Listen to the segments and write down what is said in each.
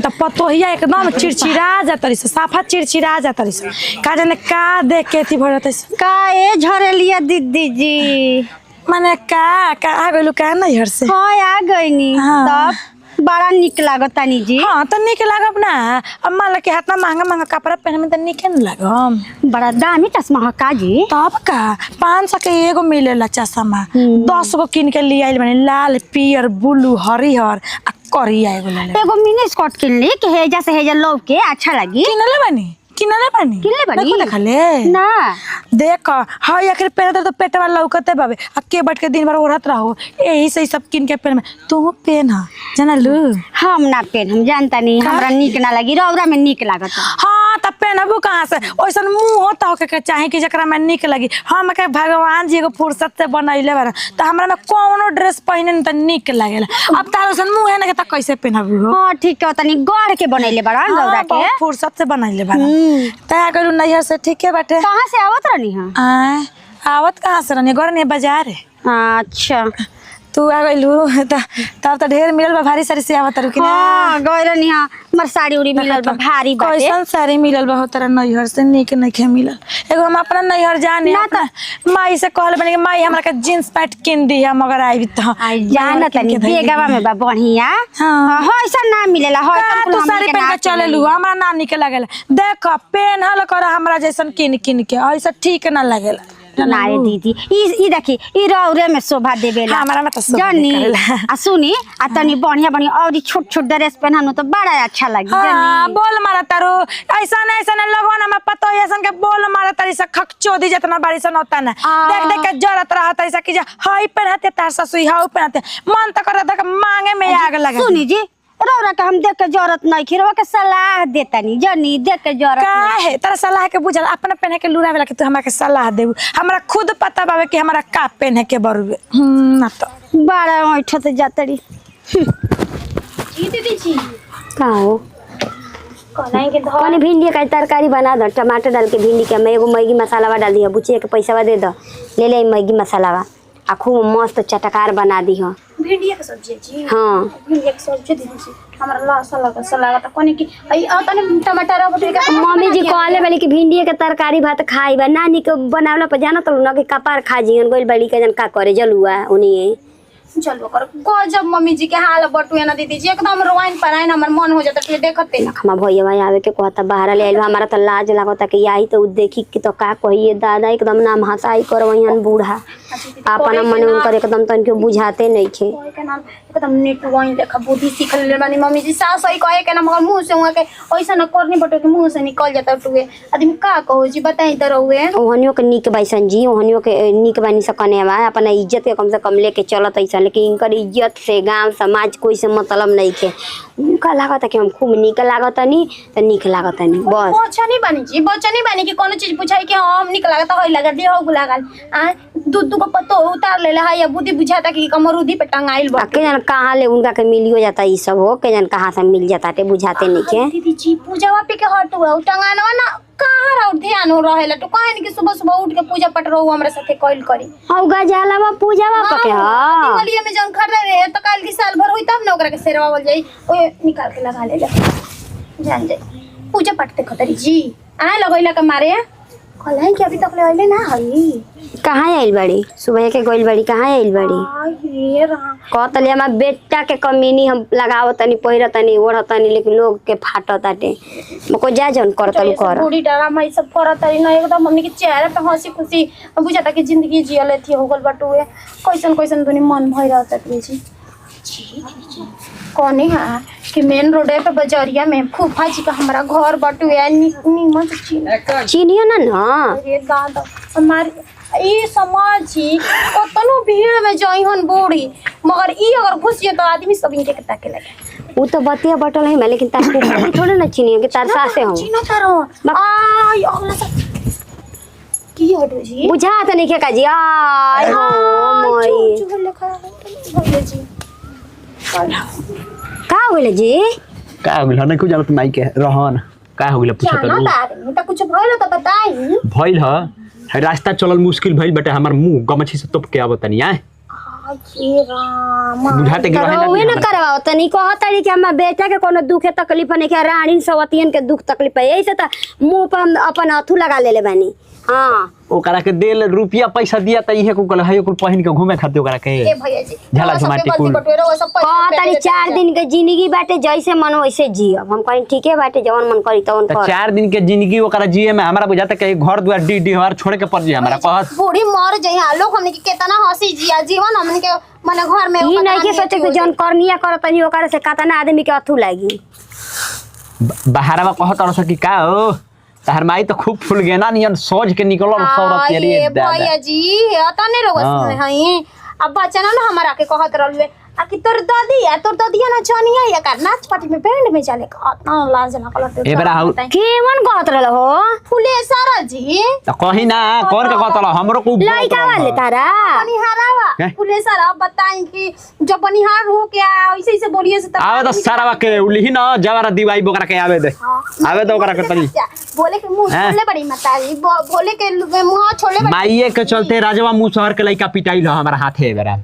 तो पतोहिया एकदम चिड़चिड़ा जाता रही साफा चिड़चिड़ा जाता रही का जाने का देख के थी भरत का ए झरेलिया दीदी जी माने का आ गइलू का नहीं हर से हाँ आ गईनी हाँ। तब बड़ा निक लागतानी जी। हाँ तो निक लागब ना अब मान के हाथ में महंगा महंगा कपड़ा पहने में तो निके न लागम बड़ा दामी चश्मा है का जी। तब का 500 के एगो मिलेला चश्मा 10 गो किन के लिए आइल बने लाल पियर ब्लू हरिहर आ करिया एगो मिनी स्कर्ट किन ली के हेजा से हेजा लव के अच्छा लगी किनले बनी देखो देखले ना देख हां आखिर पहले तो पेटवा लौकते बाबे आ के बैठ के दिन भर ओढ़त रहो यही से सब किन के पहन में तू पहन जानलू हम ना पहन हम जानता नहीं हमरा निक ना लगी रौरा में निक लागत। हाँ तब पहनबू कहाँ से ओइसन मुंह होता हो के चाहे कि जकरा में निक लगी हम के भगवान जी एगो फुर्सत से बनैले बार तो हमरा में कोनो ड्रेस पहने त निक लागेला अब तार ओइसन मुंह है ना के त कैसे पहनबू हो। हां ठीक है तनी गढ़ के बनैले बार रौरा के फुर्सत से बनैले बार तया करू नैहर से ठीक है बाटे कहां से आवत रहनी हां आवत कहाँ से रहनी घर ने बाजार है। अच्छा तू आ गइलू तब तो ढेर मिलल बा भारी सारी से आवत रुकी ना। हां गइरनी हां हमर साड़ी उड़ी मिलल बा भारी बाटे कैसन साड़ी मिलल बा हो तेरा नैहर से निक नइखे मिलल एगो हम अपना नैहर जाने अपना माई से कहल बने कि माई हमरा के जींस पैंट किन दी हम अगर आइबी त जाना तनी बेगवा में बा बढ़िया हां ऐसा ना मिलेला है तू साड़ी पहन के चलेलू हमरा ना निक लागेला देख पेनहल कर हमरा जैसन किन किन के ऐसा ठीक ना लागेला नारे दीदी ई देखी ई रौरे में शोभा देवेला हमरा में त शोभा जानी करेला आ सुनी आ तनी बढ़िया बढ़िया और छोट छोट ड्रेस पहननु तो बड़ा अच्छा लगी जानी बोल मारा तारू ऐसा लगन में पतो ऐसन के बोल मारा तारी से खकचोदी जतना बारी सन होता ना देख देख के जरत रहत ऐसा कि हाई पहनते तार ससुई हाउ पहनते मन त करत के मांगे में आग लगे। सुनी जी रौरा के हम देख के जरूरत नहीं खिरवा के सलाह देतानी जानी देख के जरूरत का है तेरा सलाह के बुझल अपना पहने के लूरा वाला के तू हमरा के सलाह देबू हमरा खुद पता बावे कि हमरा का पहने के बरुए ना तो बड़ा ऐठत जातरी जी दीदी जी का हो कहलाई के धर कौन भिंडी का तरकारी बना दो टमाटर डाल के भिंडी के मैं एगो मैगी मसाला डाल दिया बुचिए के पैसा दे दो ले ले मैगी मसाला आ खूब मस्त चटकार बना दी हो भिंडिया के सब्जी जी। हां भिंडिया के सब्जी दीदी जी हमरा लसा लगा कोनी की आई आ तने टमाटर बटुए के मम्मी जी कहले वाली कि भिंडी के तरकारी भात खाई बा नानी के बनावला पर जाना तो न के कपार खा जियन गोल बड़ी के जन का करे जलुआ उनी चलो कर गजब मम्मी जी के हाल बटुए ना दीदी जी एकदम रोवाइन पराइन हमर मन हो जाता तो देखते ना हम भैया भाई आवे के कहता बाहर ले आइल हमारा तो लाज लागता कि आई तो देखी कि तो का कहिए दादा एकदम नाम हंसाई करवहन बूढ़ा अपना मन उनकर एकदम तन के बुझाते नहीं खे के नाम एकदम नेट वाइन देखा बुद्धि सीख ले बानी मम्मी जी सास सही कहे के ना मगर मुंह से हुआ के ऐसा न करनी बटो के मुंह से निकल जाता टुए आदमी का कहो जी बताई त रहुए ओहनियो के निक बैसन जी ओहनियो के निक बानी से कने बा अपना इज्जत के कम से कम लेके चलत ऐसा लेकिन इनकर इज्जत से गांव समाज कोई से मतलब नहीं खे उनका लागत कि हम खूब निक लागत नहीं तो निक लागत नहीं बस अच्छा नहीं बानी जी बच्चा नहीं बानी कि कोनो चीज पूछाई कि हम निक लागत होई लगा दे हो लागल आ दूध को पत्तो उतार ले है या बुद्धि बुझाता कि कमरूदी पे टंगाइल बा के जन कहां ले उनका के मिलियो जाता ई सब हो के जन कहां से मिल जाता ते बुझाते नहीं के दीदी जी पूजा पे के हट हुआ टंगानवा ना कहां रह ध्यान हो रहेला तो काहे कि सुबह सुबह उठ के पूजा पट रहो हमरा साथे कइल करी औ गजालावा पूजावा पके हां दिवाली में जन खरीदे रहे तो काल की साल भर होई तब ना ओकरा के सेरवावल जाई ओए निकाल के लगा ले जान जाई पूजा पाठ ते खतरी जी आए लगैला के मारे कहलाई कि अभी तक ले आइले ना हई कहाँ आइल बड़ी सुबह के गोइल बड़ी कहाँ आइल बड़ी ये रहा कहतली हमार बेटा के कमीनी हम लगावत तनी पहिरा तनी ओढ़त तनी लेकिन लोग के फाटत ताटे मको जा जन करतल कर बूढ़ी ड्रामा ई सब करत रही ना एकदम मम्मी के चेहरा पे हंसी खुशी बुझाता कि जिंदगी जियले थी हो गल बटुए कैसन कैसन दुनी मन भइ रहत जी कोनी हां कि मेन रोड पे बाजारिया में फूफा जी का हमारा घर बटुए नीमन चिनियो ना ना अरे दादा हमार ई समझी कतनो भीड़ में जइहन बूढ़ी मगर ई अगर घुसिए तो आदमी सब इनके ताके लगे वो तो बतिया बटल है मैं लेकिन तार फूफा थोड़े ना चिनियो कि तार सासे हो चिनो तारो आई अगला सब की हटो जी बुझा त नहीं के जी आय हो मोई चुप लेखा भइले जी का होले जी का हो गेल नहीं कुछ जानत नहीं के रहन का हो गेल पूछत ना तारे तो कुछ भइल तो बताई भइल ह रास्ता चलल मुश्किल भइल बेटा हमर मुंह गमछी से तोप के आवत नहीं आए अरे राम बुझाते कि रहे तो ना न करवाओ तनी कहतड़ी कि हम बेटा के कोनो दुख है तकलीफ नहीं के रानी सवतियन के दुख तकलीफ है ऐसे त मुंह पर अपन अथु लगा लेले बानी। हां ओकरा के देल रुपया पैसा दिया त इहे को कल है कुल पहिन के घूमे खातिर ओकरा के ए भैया जी झला झमाटी कुल कहतड़ी 4 दिन के जिंदगी बाटे जैसे मन वैसे जियब हम कहीं ठीके बाटे जवन मन करी तवन त कर। 4 दिन के जिंदगी ओकरा जिए में हमरा बुझाता कि घर द्वार डी हर छोड़ के पड़ जाए हमरा कहत बूढ़ी मर जाई लोग हमने के केतना हंसी जिया जीवन हमने के माने घर में ई नहीं के सोचे कि जन करनिया करतनी ओकरा से कतना आदमी के अथु लागी। बाहरवा कहत और कि का हो तहर माई तो खूब फूल गेना नियन सोच के निकलल सौरत ये तेरी भैया जी आता नहीं रोग सुने हई अब बच्चा ना हमरा के कहत रहलवे आ कि तोर दादिया ना छनिया या का नाच पार्टी में बैंड में चले ना लाज ना कलर ए बेरा केवन कहत रहल हो फुले सारा जी त कहीं ना कौन के कहतल हमरो को लइका वाले तारा बनिहारावा फुले सारा बताई कि जब बनिहार हो के ऐसे ऐसे बोलिए से आवे तो सारा के उलिही ना जवारा दिवाई बोकरा के आवे दे आवे तो ओकरा के तनी बोले के मुंह छोड़ले बड़ी माताजी बोले के मुंह छोड़ले बड़ी माईए के चलते राजवा मुंह शहर के लइका पिटाई ल हमरा हाथे बेरा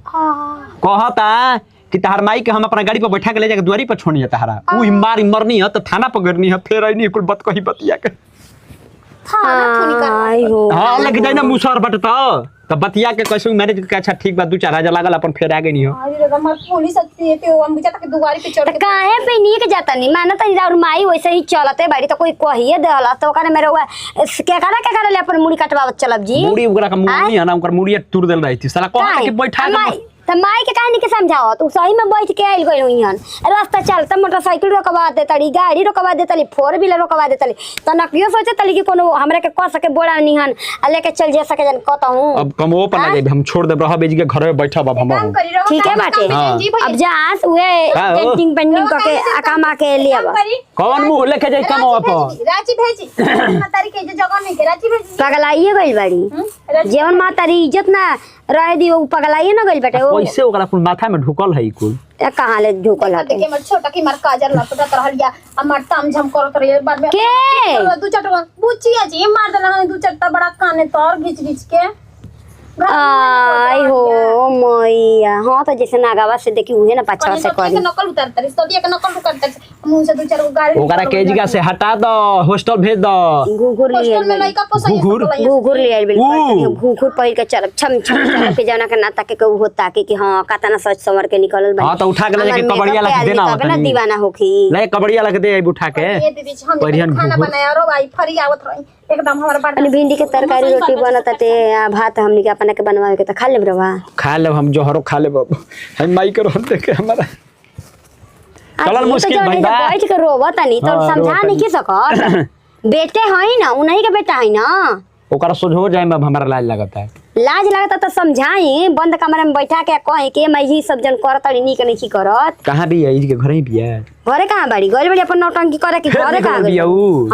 कहता कि तहार माई के हम अपना गाड़ी पर बैठा के ले जाके द्वारी पर छोड़नी है तहारा उ मार मरनी है तो थाना पकड़नी है फिर आई कुल बात कही बतिया के आई हो हां लेके जाई ना मुसहर बट तो बतिया के कैसे मैनेज के अच्छा ठीक बा 2-4 हजार लागल अपन फिर आ गई नहीं हो अरे रे हमर पुलिस आती है तो हम बुझाता के दुआरी पे चढ़ के काहे पे नी के जाता नहीं मानत नहीं और माई वैसे ही चलते बाड़ी तो कोई कहिए देला तो ओकरे मेरे के करे ले अपन मुड़ी कटवावत चलब जी मुड़ी ओकरा का मुड़ी नहीं है ना ओकर मुड़िया तुर देल रही थी साला कहता कि बैठा त माई के काहे नहीं के समझाओ तू सही में बैठ के आइल गई हुईहन रास्ता चलता मोटरसाइकिल रोकवा दे तड़ी गाड़ी रोकवा दे तड़ी 4 व्हीलर रोकवा दे तड़ी त नकियो सोचे तड़ी कि कोनो हमरा के क सके बोड़ा निहन आ लेके चल जे सके जन कहताहू अब कमो पर लगे हम छोड़ दे रह बेज के घर में बैठा बा हम ठीक है बाटे अब जास उहे पेंटिंग पेंटिंग क के आकामा के ले अब कौन मुंह लेके जाई कमो पर रांची भेजी मातारी के जगह नहीं के रांची भेजी पगलाइए गइल बाड़ी जेवन मातारी इज्जत ना रह दी वो पगलाइए ना गइल बाटे कैसे ओकरा कुल माथा में ढुकल है कुल ए कहां ले ढुकल हटे देखिए मर छोटा की मर काजर लपटत रहलिया हमर तामझम करत रहिए बाद में के दू चटवा बुचिया जी मार देला दू चट्टा बड़ा काने तोर घिच के आई हो मैया हां तो जैसे नागावा से देखी उहे ना पाछा से करी नकल उतारतरी सदिया के नकल उतारतरी मुंह से 2-4 गो गाड़ी ओकरा के जगह से हटा दो हॉस्टल भेज दो घुघुर ले हॉस्टल में लइका पोसई घुघुर ले आइल बिल्कुल घुघुर पहिर के चल छम छम के जाना के नाता के कहू होता कि हां कातना सच समर के निकलल बा हां तो उठा के ले के कबड़िया लग देना होता ना दीवाना होखी ले कबड़िया लग दे उठा के ये दीदी हम खाना बनाया रो भाई फरी आवत रही एकदम हमारा बात अनि भिंडी के तरकारी रोटी बनत ते भात हमनी के अपना के बनवावे के त खा लेब रवा खा ले हम जोहरो खा ले बाबू हम माई के रहते के हमारा चलल मुश्किल भाई बा बैठ के रोवत नहीं तो समझा नहीं के सकत बेटे हई ना उन्हीं के बेटा हई ना ओकरा सोझो जाए में हमारा लाज लगता है लाज लगता तो समझाई बंद कमरे में बैठा के कहे के मैं ही सब जन करत अड़ी नी के नहीं करत कहां भी है इसके घर ही भी है घरे कहां बाड़ी गइल बड़ी अपन नौटंकी करे कि घरे कहां गइल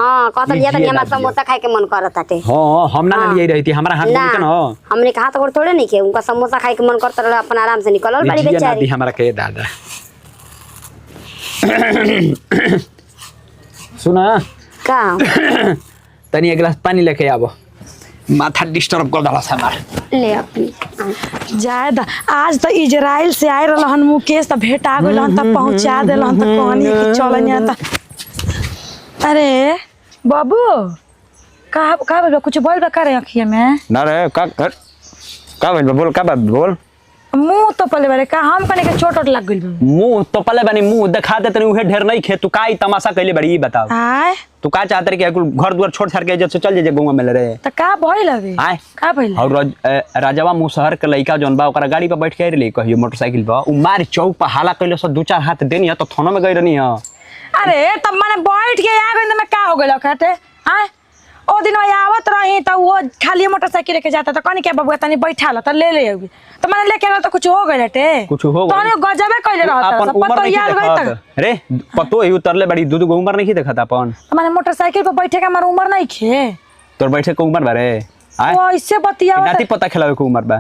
हां कहत लिया तनी हमरा समोसा खाए के मन करत आटे हां हम ना लिए रही थी हमारा हाथ में न हमने कहा तो थोड़े नहीं के उनका समोसा खाए के मन करत रहा अपन आराम से निकलल बड़ी बेचारी हमारा के दादा सुना का तनी एक गिलास पानी लेके आबो माथा डिस्टर्ब कर दला हमार ले अपनी जायदा आज तो इजराइल से आए रहन मुकेश त भेटा गेलन त पहुंचा देलन त कहनी कि चलनिया त अरे बाबू का कुछ बोल बा करे अखिया में ना रे का बोल का बात बोल मुंह तो पले बारे का हम कने के चोट लग गइल मुंह तो पले बनी मुंह दिखा दे तनी उहे ढेर नहीं खे तू काई तमाशा कइले बड़ी बताओ आय तू का चाहत रे कि घर दुआर छोड़ छाड़ के जब चल जे गांव में रे त का भइल अबे आय का भइल और राजवा मुसहर के लइका जोन बा ओकरा गाड़ी पे बैठ के आइले कहियो मोटरसाइकिल पर उ मार चौक पर हाला कइले सो 2-4 हाथ देनी है तो थाना में गई रहनी है अरे तब माने बैठ के आ गइल में का हो गइल काटे आय ओ दिन आवत रही त वो खाली मोटरसाइकिल लेके जाता त कनी के बबुआ तनी बैठा ल त ले ले अबे त माने लेके गल त कुछ हो गइल टे कुछ हो तने गजबे कइले रहत अपन उम्र नहीं देखत रे पतो ही उतरले बड़ी दूध को उम्र नहीं देखत अपन त माने मोटरसाइकिल पे बैठे के हमार उम्र नहीं खे तोर बैठे को उम्र बारे आय ओ ऐसे बतियावत नाती पता खिलावे को उम्र बा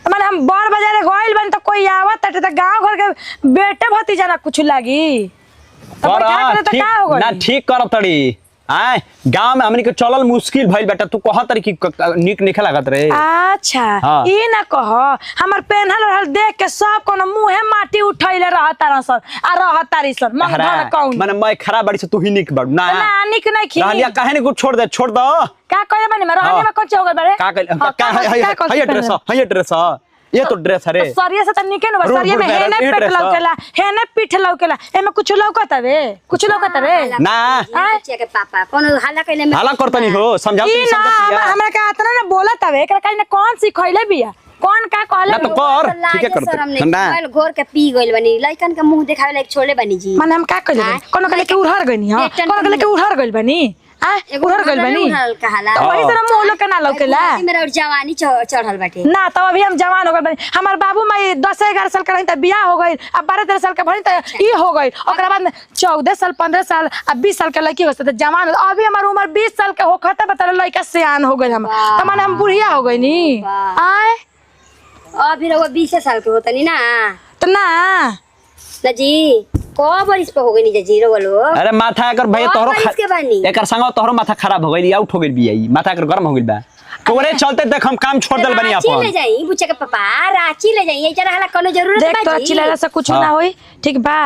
त माने हम बड़ बाजार गइल बन त कोई आवत त गांव घर के बेटे भतीजा ना कुछ लागी त बैठा के त का हो गइल ना ठीक कर तड़ी आय गांव में हमनी के चलल मुश्किल भइल बेटा तू कह तरी की निक निक लागत रे। अच्छा हाँ। ई ना कह हमर पेन्हल रहल देख के सब कोनो मुंहे माटी उठैले रहत सन आ रहत तारी सन मन धर कौन माने मैं खराब बड़ी से तू ही निक बड़ ना ना निक नहीं खी रहलिया काहे ने कुछ छोड़ दे का कहे बनी मैं रहने में कुछ हो गइल बारे का है ड्रेस है ड्रेस ये तो ड्रेस है रे सरिया से त निके न सरिया में हेने पेट लौकेला हेने पीठ लौकेला एमे कुछ लौकत हवे कुछ लौकत रे ना बच्चे के पापा कोनो हाला कइले में हाला करतनी हो समझाओ ई तनी ना समझ हमरा का अतना ना बोलत हवे एकरा काहे कौन सिखैले बिया कौन का कहले ना तो कर ठीक है कर ना मोबाइल घोर के पी गइल बनी लइकन के मुंह देखावे लायक छोड़े बनी जी माने हम का कहले कोनो कहले के उड़हर गइनी हां कोनो कहले के उड़हर गइल बनी आ उड़हर गइल बनी कहाला तो वही तरह मुंह लोके ना लौकेला मेरा जवानी चढ़ल बाटे ना तब अभी हम जवान हो गए बनी हमार बाबू माई 10-11 साल के रही त बियाह हो गई अब 12-13 साल के भरी त ई हो गई ओकरा बाद में 14 साल 15 साल अब 20 साल के लड़की हो त जवान अभी हमार उम्र 20 साल के होखत बता लड़का सियान हो गई हम त माने हम बुढ़िया हो गई नी आए अभी रहो 20 साल के होतनी ना त ना जी को बरिस पे हो गई नी जीरो वालो अरे माथा एकर भैया तोहरो के बानी एकर संग तोहरो माथा खराब हो गइल आउट हो गइल बिया ई माथा एकर गरम हो गइल बा तोरे चलते देख हम काम छोड़ देल बनी रांची अपन ले जाई बुच्चे के पापा रांची ले जाई जरा हला कोनो जरूरत देख बा तो जी चिल्लाला से कुछ ना होई ठीक बा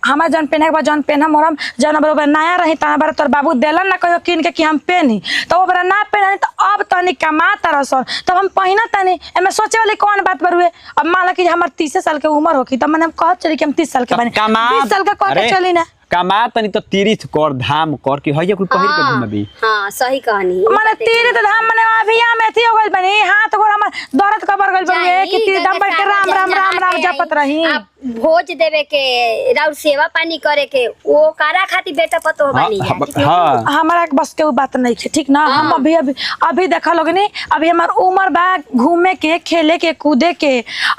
हमार जन पहने के बाद जन पहना मोरम जन बरोबर नया रही तना बार तोर बाबू देलन ना कहियो किन के कि हम पहनी तो ओबरा ना पहनी तो अब तनी कमा तरसन तब हम पहिना तनी एमे सोचे वाली कौन बात बरुए अब मान ला कि हमर 30 साल के उम्र होखी तब मैंने कहत चली कि हम 30 साल के बनी 20 साल का कह के चली ना कमा तनी तो तीर्थ कर धाम कर के हइया कुल पहिर के घुमबी हां सही कहनी माने तीर्थ धाम माने अभी हम एथी हो गइल बनी हाथ गोर हमर दर्द कबर गइल बरुए कि तीर्थ धाम बैठ के राम राम राम राम जपत रही भोज देवे के राउर सेवा पानी करे के वो कारा खाती बेटा पतो बानी हां हमारा बस के बात नहीं है ठीक ना हम अभी देखा लोग नहीं अभी हमार उम्र बा घूमे के खेले के कूदे के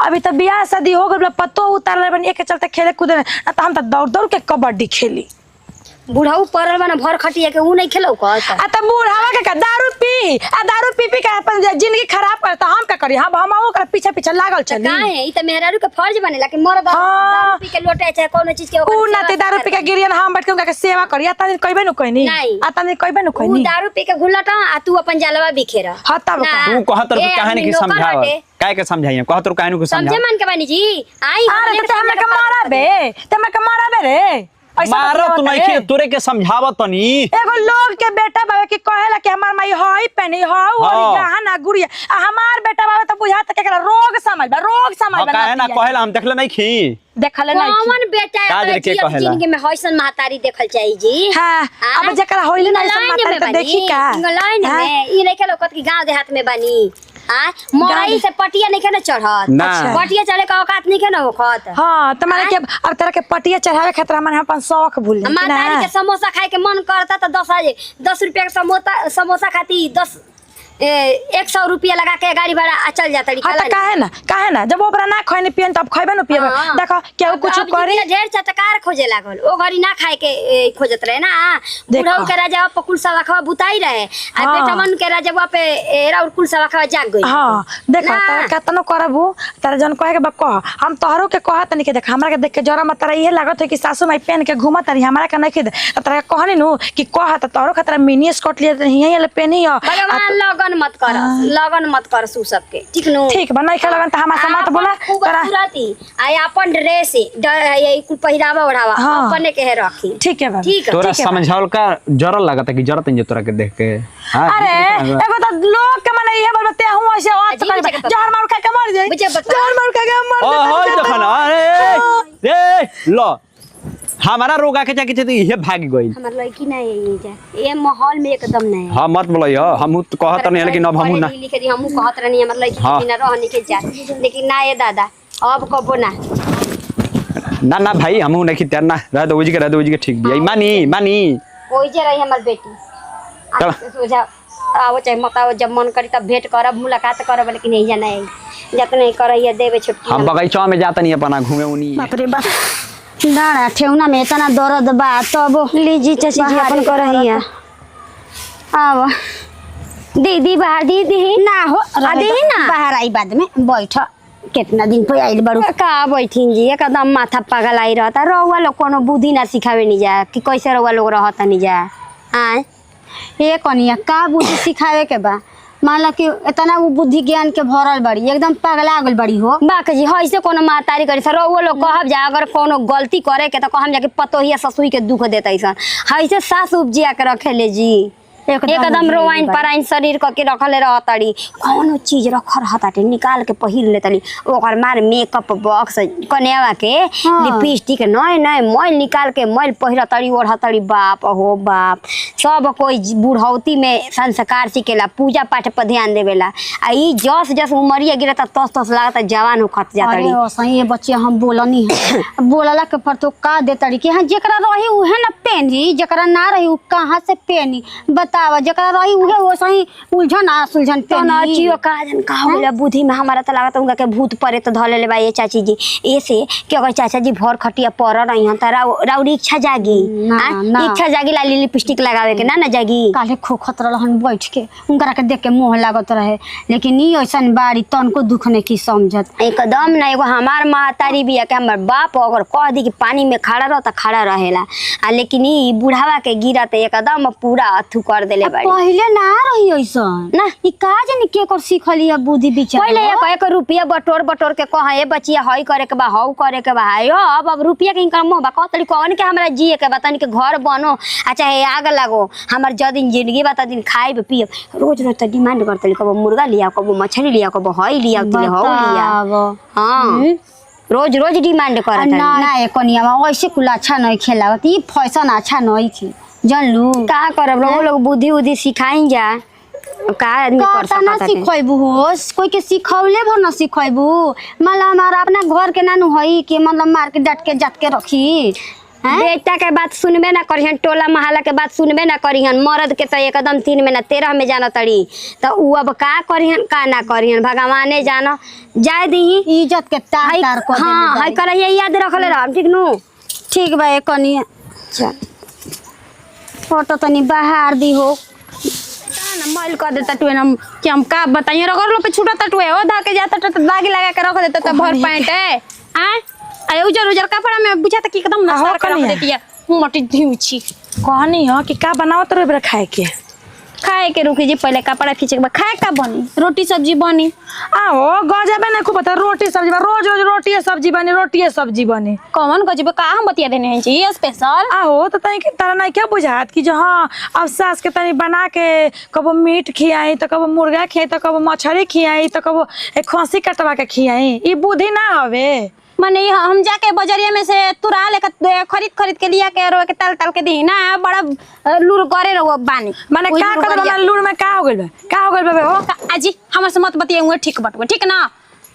अभी तो बियाह शादी हो गइल पतो उतार ले बनी एक चलते खेले कूदे ना तो हम तो दौड़ दौड़ के कबड्डी खेली बुढ़ाऊ परल बना भर खटिया के ऊ नहीं खेलौ का आ त बुढ़ावा के दारू पी के अपन जिंदगी खराब करता हम का करी हम ओकरा पीछे पीछे लागल चली काहे ई त मेहरारू के फर्ज बनेला कि मर दारू पी के लोटे चाहे कोनो चीज के ऊ ना ते दारू पी के गिरियन हम बैठ के उनका सेवा करी आता नहीं कहबे न कहनी आता नहीं कहबे न कहनी ऊ दारू पी के घुलटा आ तू अपन जलवा बिखेर हां तब तू कहत रह कहानी की समझाव काहे के समझाइए कहत रह कहानी को समझा समझे मन के बानी जी आई अरे त हमरा के मारा बे रे मारो तू नहीं के तोरे के समझावत तनी एगो लोग के बेटा बाबे के कहेला कि हमार माई हई पेनी हाउ और गहना गुड़िया आ हमार बेटा बाबे त बुझात के रोग समझ बा काहे ना कहेला हम देखले नहीं खी देखले नहीं कौन बेटा है जिंदगी में हईसन महतारी देखल चाहिए जी हां अब जकरा होइले ना हईसन महतारी त देखी का इंग्लैंड में ई नहीं के लोकत की गांव देहात में बनी हां मोराई से पटिया नहीं के ना चढ़त पटिया चढ़े का औकात नहीं के ना होखत हां त माने के अब तरह के पटिया चढ़ावे खातिर माने अपन शौक भूल ले महतारी के समोसा खाए के मन करता त 10 रुपया के समोसा खाती 100 रुपया लगा के गाड़ी भाड़ा चल जाता काहे ना जब ओकरा ना खइने पियन तब खइबे न पियबे देखो केहू कुछ करे ढेर चटकार खोजे लागल ओ घड़ी ना खाए के खोजत रहे ना बुढ़ऊ के राजा पकुल सवा खवा बुताई रहे आ बेटवन के राजा पे एरा और कुल सवा खवा जाग गई हां देखो त कतनो करबू तारे जन कहे के बा कह हम तोहरो के कहत नहीं के देख हमरा के देख के जरा मत इहे लागत है कि सासू माई पेन के घुमत रही हमरा के नहीं के तोरा कहनी नु कि कहत तोहरो खतरा मिनी स्कर्ट लिए यही ले पेनी हो भगवान लगन मत कर सु सबके ठीक नु ठीक बा नहीं लगन त हमरा से मत बोला तोरा सुरती आ अपन ड्रेस ये कुल पहिरावा ओढ़ावा अपने के रखी ठीक है बा ठीक तोरा समझावल का जरल लागत है कि जरत नहीं तोरा के देख के अरे एगो त लोग के माने इहे बोलते हूं ऐसे और जहर मार खा के मर जाई जहर मार खा के मर जाई ओ देखना अरे ए लो हमारा रोगा के जाके तो ये भाग गई हमर लड़की नहीं है जा ये माहौल में एकदम नहीं हां मत बोलियो हम तो कहत नहीं लेकिन अब हम ना लिख दी हम कहत नहीं हमर लड़की बिना रहने के जा लेकिन ना ये दादा अब कबो ना ना भाई हम नहीं तैयार ना रह दो उजी के ठीक बिया मानी ओई जे रही हमर बेटी चल सोचा आओ चाहे मत आओ जब मन करी तब भेंट करब मुलाकात करब लेकिन नहीं जाना है जत नहीं करैया देवे छुट्टी हम बगीचा में जाता नहीं अपना घूमे उनी बाप रे बाप दाड़ा ठेउना में इतना दर्द बा तब लीजी चाची जी अपन करहिया आव दीदी बाहर दीदी ना हो दीदी ना बाहर आई बाद में बैठ कितना दिन पे आइल बारू का बैठिन जी एकदम माथा पागल आई रहता रहुआ लोग कोनो बुद्धि ना सिखावे नहीं जा कि कैसे रहुआ लोग रहता नहीं जा आय ये कनिया का बुद्धि सिखावे के बा। मान ला कि इतना वो बुद्धि ज्ञान के भरल बड़ी एकदम पगला गल बड़ी हो। बाक जी ऐसे कोनो मातारी करी सर वो लोग कहब जा अगर कोनो गलती करे के तो कहम जा कि पतोहिया ससुई के दुख देते सन ऐसे सास उपजिया के रखेले जी एकदम रोवाइन पराइन शरीर करके रखले रहतड़ी कौनो चीज रख रहताटे निकाल के पहिर लेतड़ी ओकर मार मेकअप बॉक्स कन्यावा के लिपस्टिक नए नए मैल निकाल के मैल पहिरतड़ी ओढ़तड़ी बाप हो बाप सब कोई बुढ़ौती में संस्कार सीखेला पूजा पाठ पर ध्यान देवेला आ ई जस जस उमरिया गिरता तस तस लागता जवान होखत जातड़ी। अरे सही बच्चिया हम बोलनी है बोलला के पर तो का देतड़ी कि हां जेकरा रही उहे ना पेनी जेकरा ना रही उ कहां से पेनी बतावा जेकरा रही उहे वो सही उलझन आ सुलझन तो ना पेनी। चियो का जन का हो गया बुद्धि में हमारा तो लागत उनका के भूत परे तो धले ले बा ये चाची जी ऐसे कि अगर चाचा जी भर खटिया पर रही हन त राउरी इच्छा जागी ना, ना। इच्छा जागी लाली लिपस्टिक लगावे के ना जागी काले खोखत रहन बैठ के उनकरा के देख के मोह लागत रहे लेकिन ई ऐसन बाड़ी तनको दुख नहीं की समझत एकदम ना एगो हमार महतारी बिया के हमर बाप अगर कह दी कि पानी में खड़ा रह त खड़ा रहेला आ लेकिन ई बुढ़ावा के गिरत एकदम पूरा अथू कर देले बाड़ी पहिले ना रही ऐसन ना ई का जानी के कर सिखली अब बुद्धि विचार पहले एक रुपया बटोर बटोर के कहा ए बचिया हई करे के बा हऊ करे के बा अब रुपया के इनकम बा कहतली कौन के हमरा जिए के बा तनी के घर बनो आ चाहे आग लागो हमर जदिन जिंदगी बा त दिन खाइब पियब रोज रोज त डिमांड करतली कबो मुर्गा लिया कबो मछली लिया कबो हई लिया तिले हऊ लिया हां रोज रोज डिमांड करत ना ना ए कनिया ऐसे कुल अच्छा नहीं खेलावत ई फैशन अच्छा नहीं थी जानलू का करब लोग बुद्धि उद्धि सिखाई जा का आदमी कर का ना सकता है सिखैबू हो कोई के सिखौले भर ना सिखैबू मतलब हमारा अपना घर के नानू हई के मतलब मार के डट के जात के रखी बेटा के बात सुनबे ना करिहन टोला महला के बात सुनबे ना करिहन मर्द के तो एकदम 3 में ना 13 में जाना तड़ी तो उ अब का करिहन का ना करिहन भगवाने जानो जाय दी इज्जत के तार तार कर हां हई कर ये याद रखले रह ठीक नु ठीक बा ए कनिया चल फोटो तनी बाहर दी हो ना मैल कर देता टुए ना कि हम का बताइए रगड़ लो पे छूटा टुए हो धा के जाता तो दागी लगा के रख देता तो भर पैंट है आए उजर उजर कपड़ा में बुझाता कि एकदम नसा के रख देती है मोटी ढिउची कहनी हो कि का बनावत रे बरा खाए के खाए के रुकी जी पहले कपड़ा खींचे के बाद खाए का बनी रोटी सब्जी बनी आओ गजबे नहीं खूब पता रोटी सब्जी बा रोज रोज रोटी सब्जी बनी कौन गजब का हम बतिया देने हैं जी स्पेशल आहो तो तनी तारा नहीं क्या बुझात कि जो हाँ अब सास के तनी बना के कबो मीट खियाई तो कबो मुर्गा खियाई तो कबो मछली खियाई तो कबो एक खसी कटवा के खियाई ई बुद्धि ना हवे माने हम जाके बाजारिया में से तुरा लेकर खरीद के लिया के रो के तल के दी ना बड़ा लूर करे रहो बानी माने का कर बा लूर में का हो गइल बा हो आजी हमर से मत बतिए हुए ठीक बटवे ठीक ना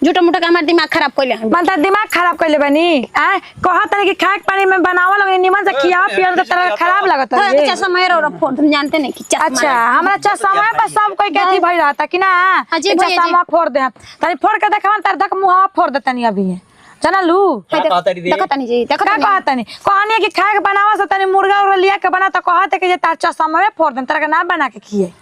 झूठा मूठा के हमार दिमाग खराब कइले मतलब दिमाग खराब कइले बानी आ कहा तनी कि खाए पानी में बनावल लगे निमन से खिया पिया के तरह खराब लागत है अच्छा समय रो फोन तुम जानते नहीं कि चश्मा अच्छा हमरा समय पर सब कोई कहती भई रहता कि ना जी भैया चश्मा फोड़ दे तनी फोड़ के देखवन तर धक मुंहवा फोड़ दे तनी अभी जानलू देखो तनी जी देखो का कहत तनी कहनी कि खाए के बनावा से तनी मुर्गा उर्गा लिया के बना तो कहत कि जे तार चश्मा फोड़ दे तरह के ना बना के खिए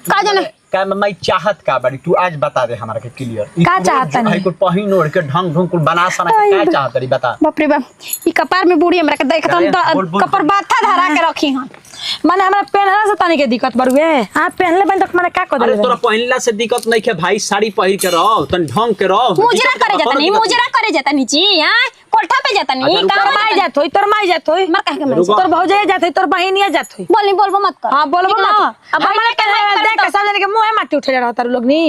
का जाने का मैं चाहत का बड़ी तू आज बता दे हमरा के क्लियर का चाहत तनी? है कुल पहिन ओढ़ के ढंग ढंग कुल बना सना के का चाहत रे बता बाप रे बाप ई कपार में बूढ़ी हमरा के देख बोल। कपर बाथा धरा के रखी हन माने हमरा पहनला से तनी के दिक्कत बरुए हां पहनले बन तक माने का कर अरे दे तोरा पहिनला से दिक्कत नहीं के भाई साड़ी पहिर के रहो तन ढंग के रहो मुजरा करे जाता नहीं मुजरा करे जाता नहीं जी हां कोठा पे जाता नहीं अच्छा, का माई जात होई तोर माई जात होई मर कह के मैं रुको। तोर भौजाई जात होई तोर बहिनिया जात होई बोली बोलबो मत कर हां बोलबो ठीक ना? मत अब हमरा के देख के सब जने के मुंह माटी उठे रहत लोग नी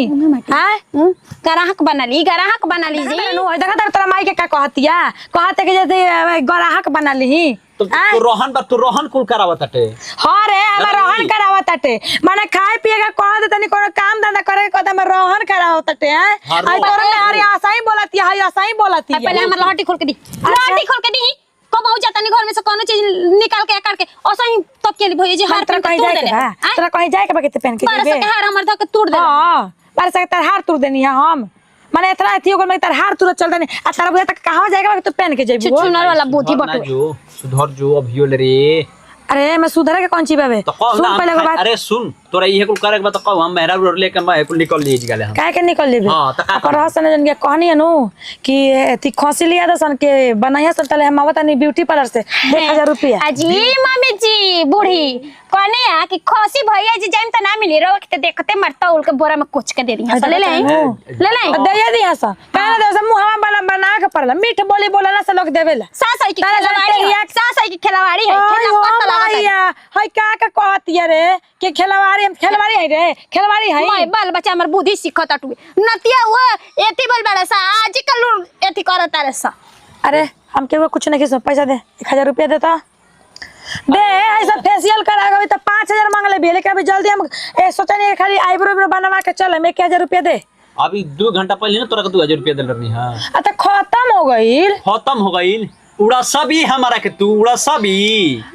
हां ग्राहक बना ली जी नु देखा तोरा माई के का कहतिया कहते कि जैसे ग्राहक बना ली तो रोहन बा तू रोहन कुल करावत हटे हां रे हमरा रोहन करावत हटे माने खाए पिए का कहत तनी कोनो काम धंधा करे के कहत हमरा रोहन करावत हटे हैं हाँ, आई तोर में हरी आसाई बोलती है आसाई बोलती है पहले हमर लहटी खोल के दी लहटी खोल के दी को बहु जाता नहीं घर में से कोनो चीज निकाल के काट के ओसा ही तब के लिए भई जी हार तोरा पे कहीं तोड़ जाए के देले बा तोरा कहीं जाए के बा के पहन के परस के हार हमर धक तोड़ दे हां परस के तार हार तोड़ देनी है हम माने इतना थी ओकर में तार हार तुरंत चल देनी आ तारा बुझा तक कहां जाएगा तू पहन के जेबू चुनर वाला बूथी बटू जो सुधर जो अभियो ले रे अरे मैं सुधरे के कौन ची बाबे तो कहो सुन ना पहले के बात अरे सुन तोरा इहे कुल करे के बाद तो कहो हम मेहरा रोड लेके मैं कुल निकल लिए गले हम काहे के निकल लेबे हाँ, तो का पर हसन जन के कहनी नु कि ती खसी लिया दसन के बनाया सन तले हम आवत नहीं ब्यूटी पार्लर से 1000 रुपया अजी मम्मी जी बूढ़ी कहने आ कि खसी भैया जी जाइम त ना मिली रो के देखते मरता उल के बोरा में कुछ के दे दी ले ले दे दिया सा काहे दे सा मुहावा वाला बना के पड़ला मीठ बोली बोलला से लोग देवेला सास है की खिलवाड़ी है सास है की खिलवाड़ी है खेला कत लागत है हाय का कहती रे के खिलवाड़ी है रे खिलवाड़ी है मैं बाल बच्चा हमर बुद्धि सिखत अटुए नतिया वो एती बोल बड़ा सा आज कल एती करत रे सा अरे हम के कुछ नहीं किस पैसा दे 1000 रुपया देता दे ऐसा फेशियल करा गई तो 5000 मांग ले लेकिन अभी जल्दी हम सोचनी खाली आईब्रो बनवा के चल मैं 1000 रुपया दे अभी 2 घंटा पहले ना तोरा के 2000 रुपया दे रहनी हां अच्छा खत्म हो गई उड़ा सभी हमारा के तू उड़ा सभी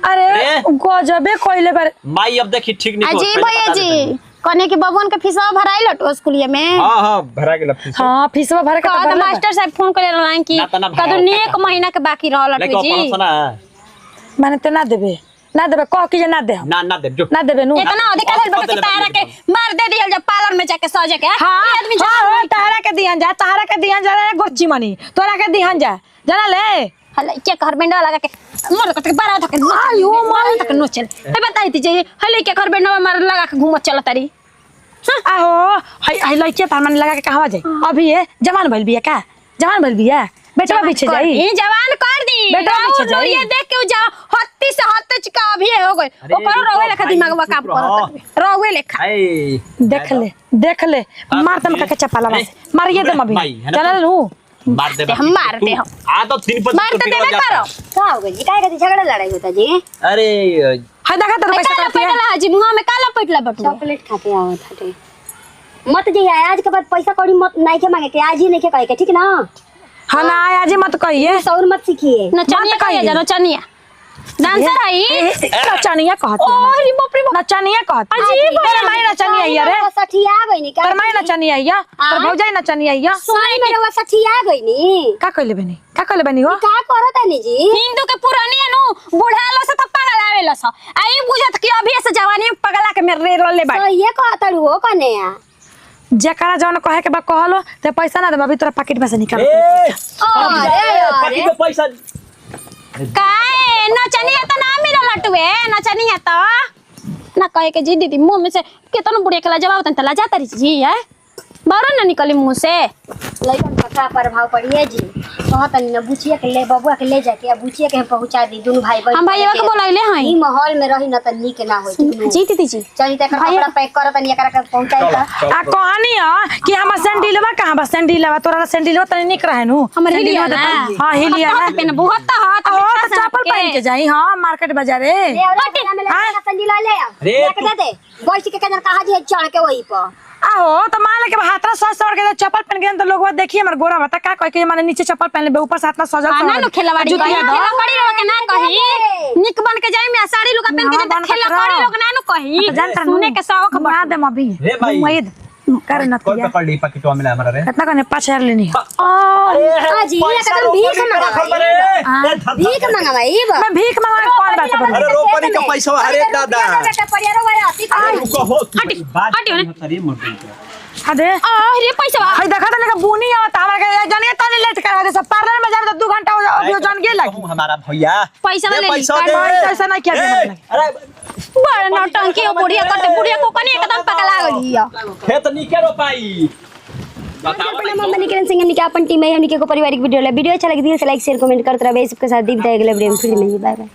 अरे गजबे कोइले बार माई अब देखी ठीक नहीं अजी भैया जी कने के बबन के फीसवा भराई लटो स्कूलिया में हां भरा गेल फीस हां फीसवा भर के का मास्टर साहब फोन करे रहलन कि कदो नेक महीना के बाकी रहल लटो जी माने त ना देबे कह के ना दे ना दे जो ना देबे नु इतना अधिकार है बच्चे तारा के मार दे दियल जब पार्लर में जाके सजे के हां आदमी तारा के दिहन जा रे गोची मनी तोरा के दिहन जा जाना ले हले के घर बेंडवा लगा के मोर कत के बारा धके आयो मार तक नो चल ए बताई ती जे हले के घर बेंडवा मार लगा के घूमत चल तारी आहो हाय लइके तारमन लगा के कहवा जाई अभी ये जवान भइल बिया का जवान भइल बिया बेटा पीछे जाई ए जवान कर दी बेटा पीछे जाई ये देख के जा हत्ती से हत्ते चिका अभी हो गई ओकर रोवे लेखा दिमाग में काम करत रोवे लेखा देख ले मार दम का चप्पा लगा मारिए दम अभी चल लू मार दे हम मारते हम आ तो 3 पर मार तो देबे करो का हो गई जी काहे के झगड़ा लड़ाई होता जी अरे हाय देखा तो पैसा काला करती है पेटला हाजी मुंह में काला पेटला बटू चॉकलेट खा के आवत हटे मत जी आज के बाद पैसा कौड़ी मत नहीं के मांगे के आज ही नहीं के कहे के ठीक ना हां ना आज ही मत कहिए सौर मत सीखिए नचनिया कहिए जा नचनिया डांसर है नचनिया कहती है अरे बाप रे बाप नचनिया कहती अजीब है मैं नचनिया है रे सठिया गई नी का पर मैं नचनिया है पर भौजाई नचनिया है सुनाई मेरे वो सठिया गई नी का कहले बनी हो का करत है नी जी हिंदू के पुरानी नु बुढ़ालो से त पगला आवेला स आई बुझत कि अभी से जवानी में पगला के मेरे रोले बा तो ये कहतड़ू हो कने आ जेकरा जौन कहे के बा कहलो ते पैसा ना दे अभी तोरा पैकेट में से निकाल पार्टी में पैसा काए नचनिया त ना मिला लटुए नचनिया त ना कहे के जी दीदी मुंह में से केतनो बुढ़िया के जवाब तन तला जाता रही जी है बारो ना निकली मुंह से लइकन का का प्रभाव पड़िए जी कहत न बुचिया के ले बबुआ के ले जाके अब बुचिया के पहुंचा दी दोनों भाई बहन हम भैया के बोलाइले हई ई माहौल में रही न त नीक ना होई जी दीदी जी चली त कपड़ा पैक करत न एकरा के पहुंचाई त आ कहानी है कि हम सैंडलवा कहां बा सैंडलवा तोरा सैंडलवा तनी निक रहे नु हमर हिलिया ना हां हिलिया ना पेन बहुत हाथ ओ तो चप्पल पहन के जाई हां मार्केट बाजारे संजीला ले दे दे गोइस के केना कहा जी चढ़ के वही पर आहो तो मान ले के हाथरा सज सवर के चप्पल पहन के तो लोग देखिए हमर गोरा बता का कह के माने नीचे चप्पल पहन ले ऊपर से हाथ सजल ना नो खेलवाड़ी कही खेलवाड़ी रो के ना कही निक बन के जाई में साड़ी लुका पहन के जा खेलवाड़ी लोग ना नो कही सुने के शौक बना दे अभी रे भाई उम्मीद कर न कौन पकड़ ली पैकेटवा में हमारा रे कितना कने 5000 लेनी जी एकदम भीख मंगा भाई मैं भीख मांगने कौन बात कर अरे रोपनी का पैसा अरे दादा परियारो वाला आती रुको हो बात हटियो ने तरी मोटी अरे अरे पैसा हाय देखा त लेके बुनी आवत हमरा के जानिए तनी लेट करा दे सब पार्लर में जाब तो 2 घंटा अभी जान गेल लगी हमारा भैया पैसा ले पैसा दे ऐसा नहीं किया दे अरे बड़ा नौटंकी बुढ़िया करते बुढ़िया को कनी एकदम पकला गई है खेत निके रोपाई मम्मी किरण सिंह हमने क्या अपन टीम है हमने के को पारिवारिक वीडियो अच्छा लगे दिल से लाइक शेयर कमेंट करते रहे सबके साथ दीप अगले वीडियो में फिर मिलेंगे बाय बाय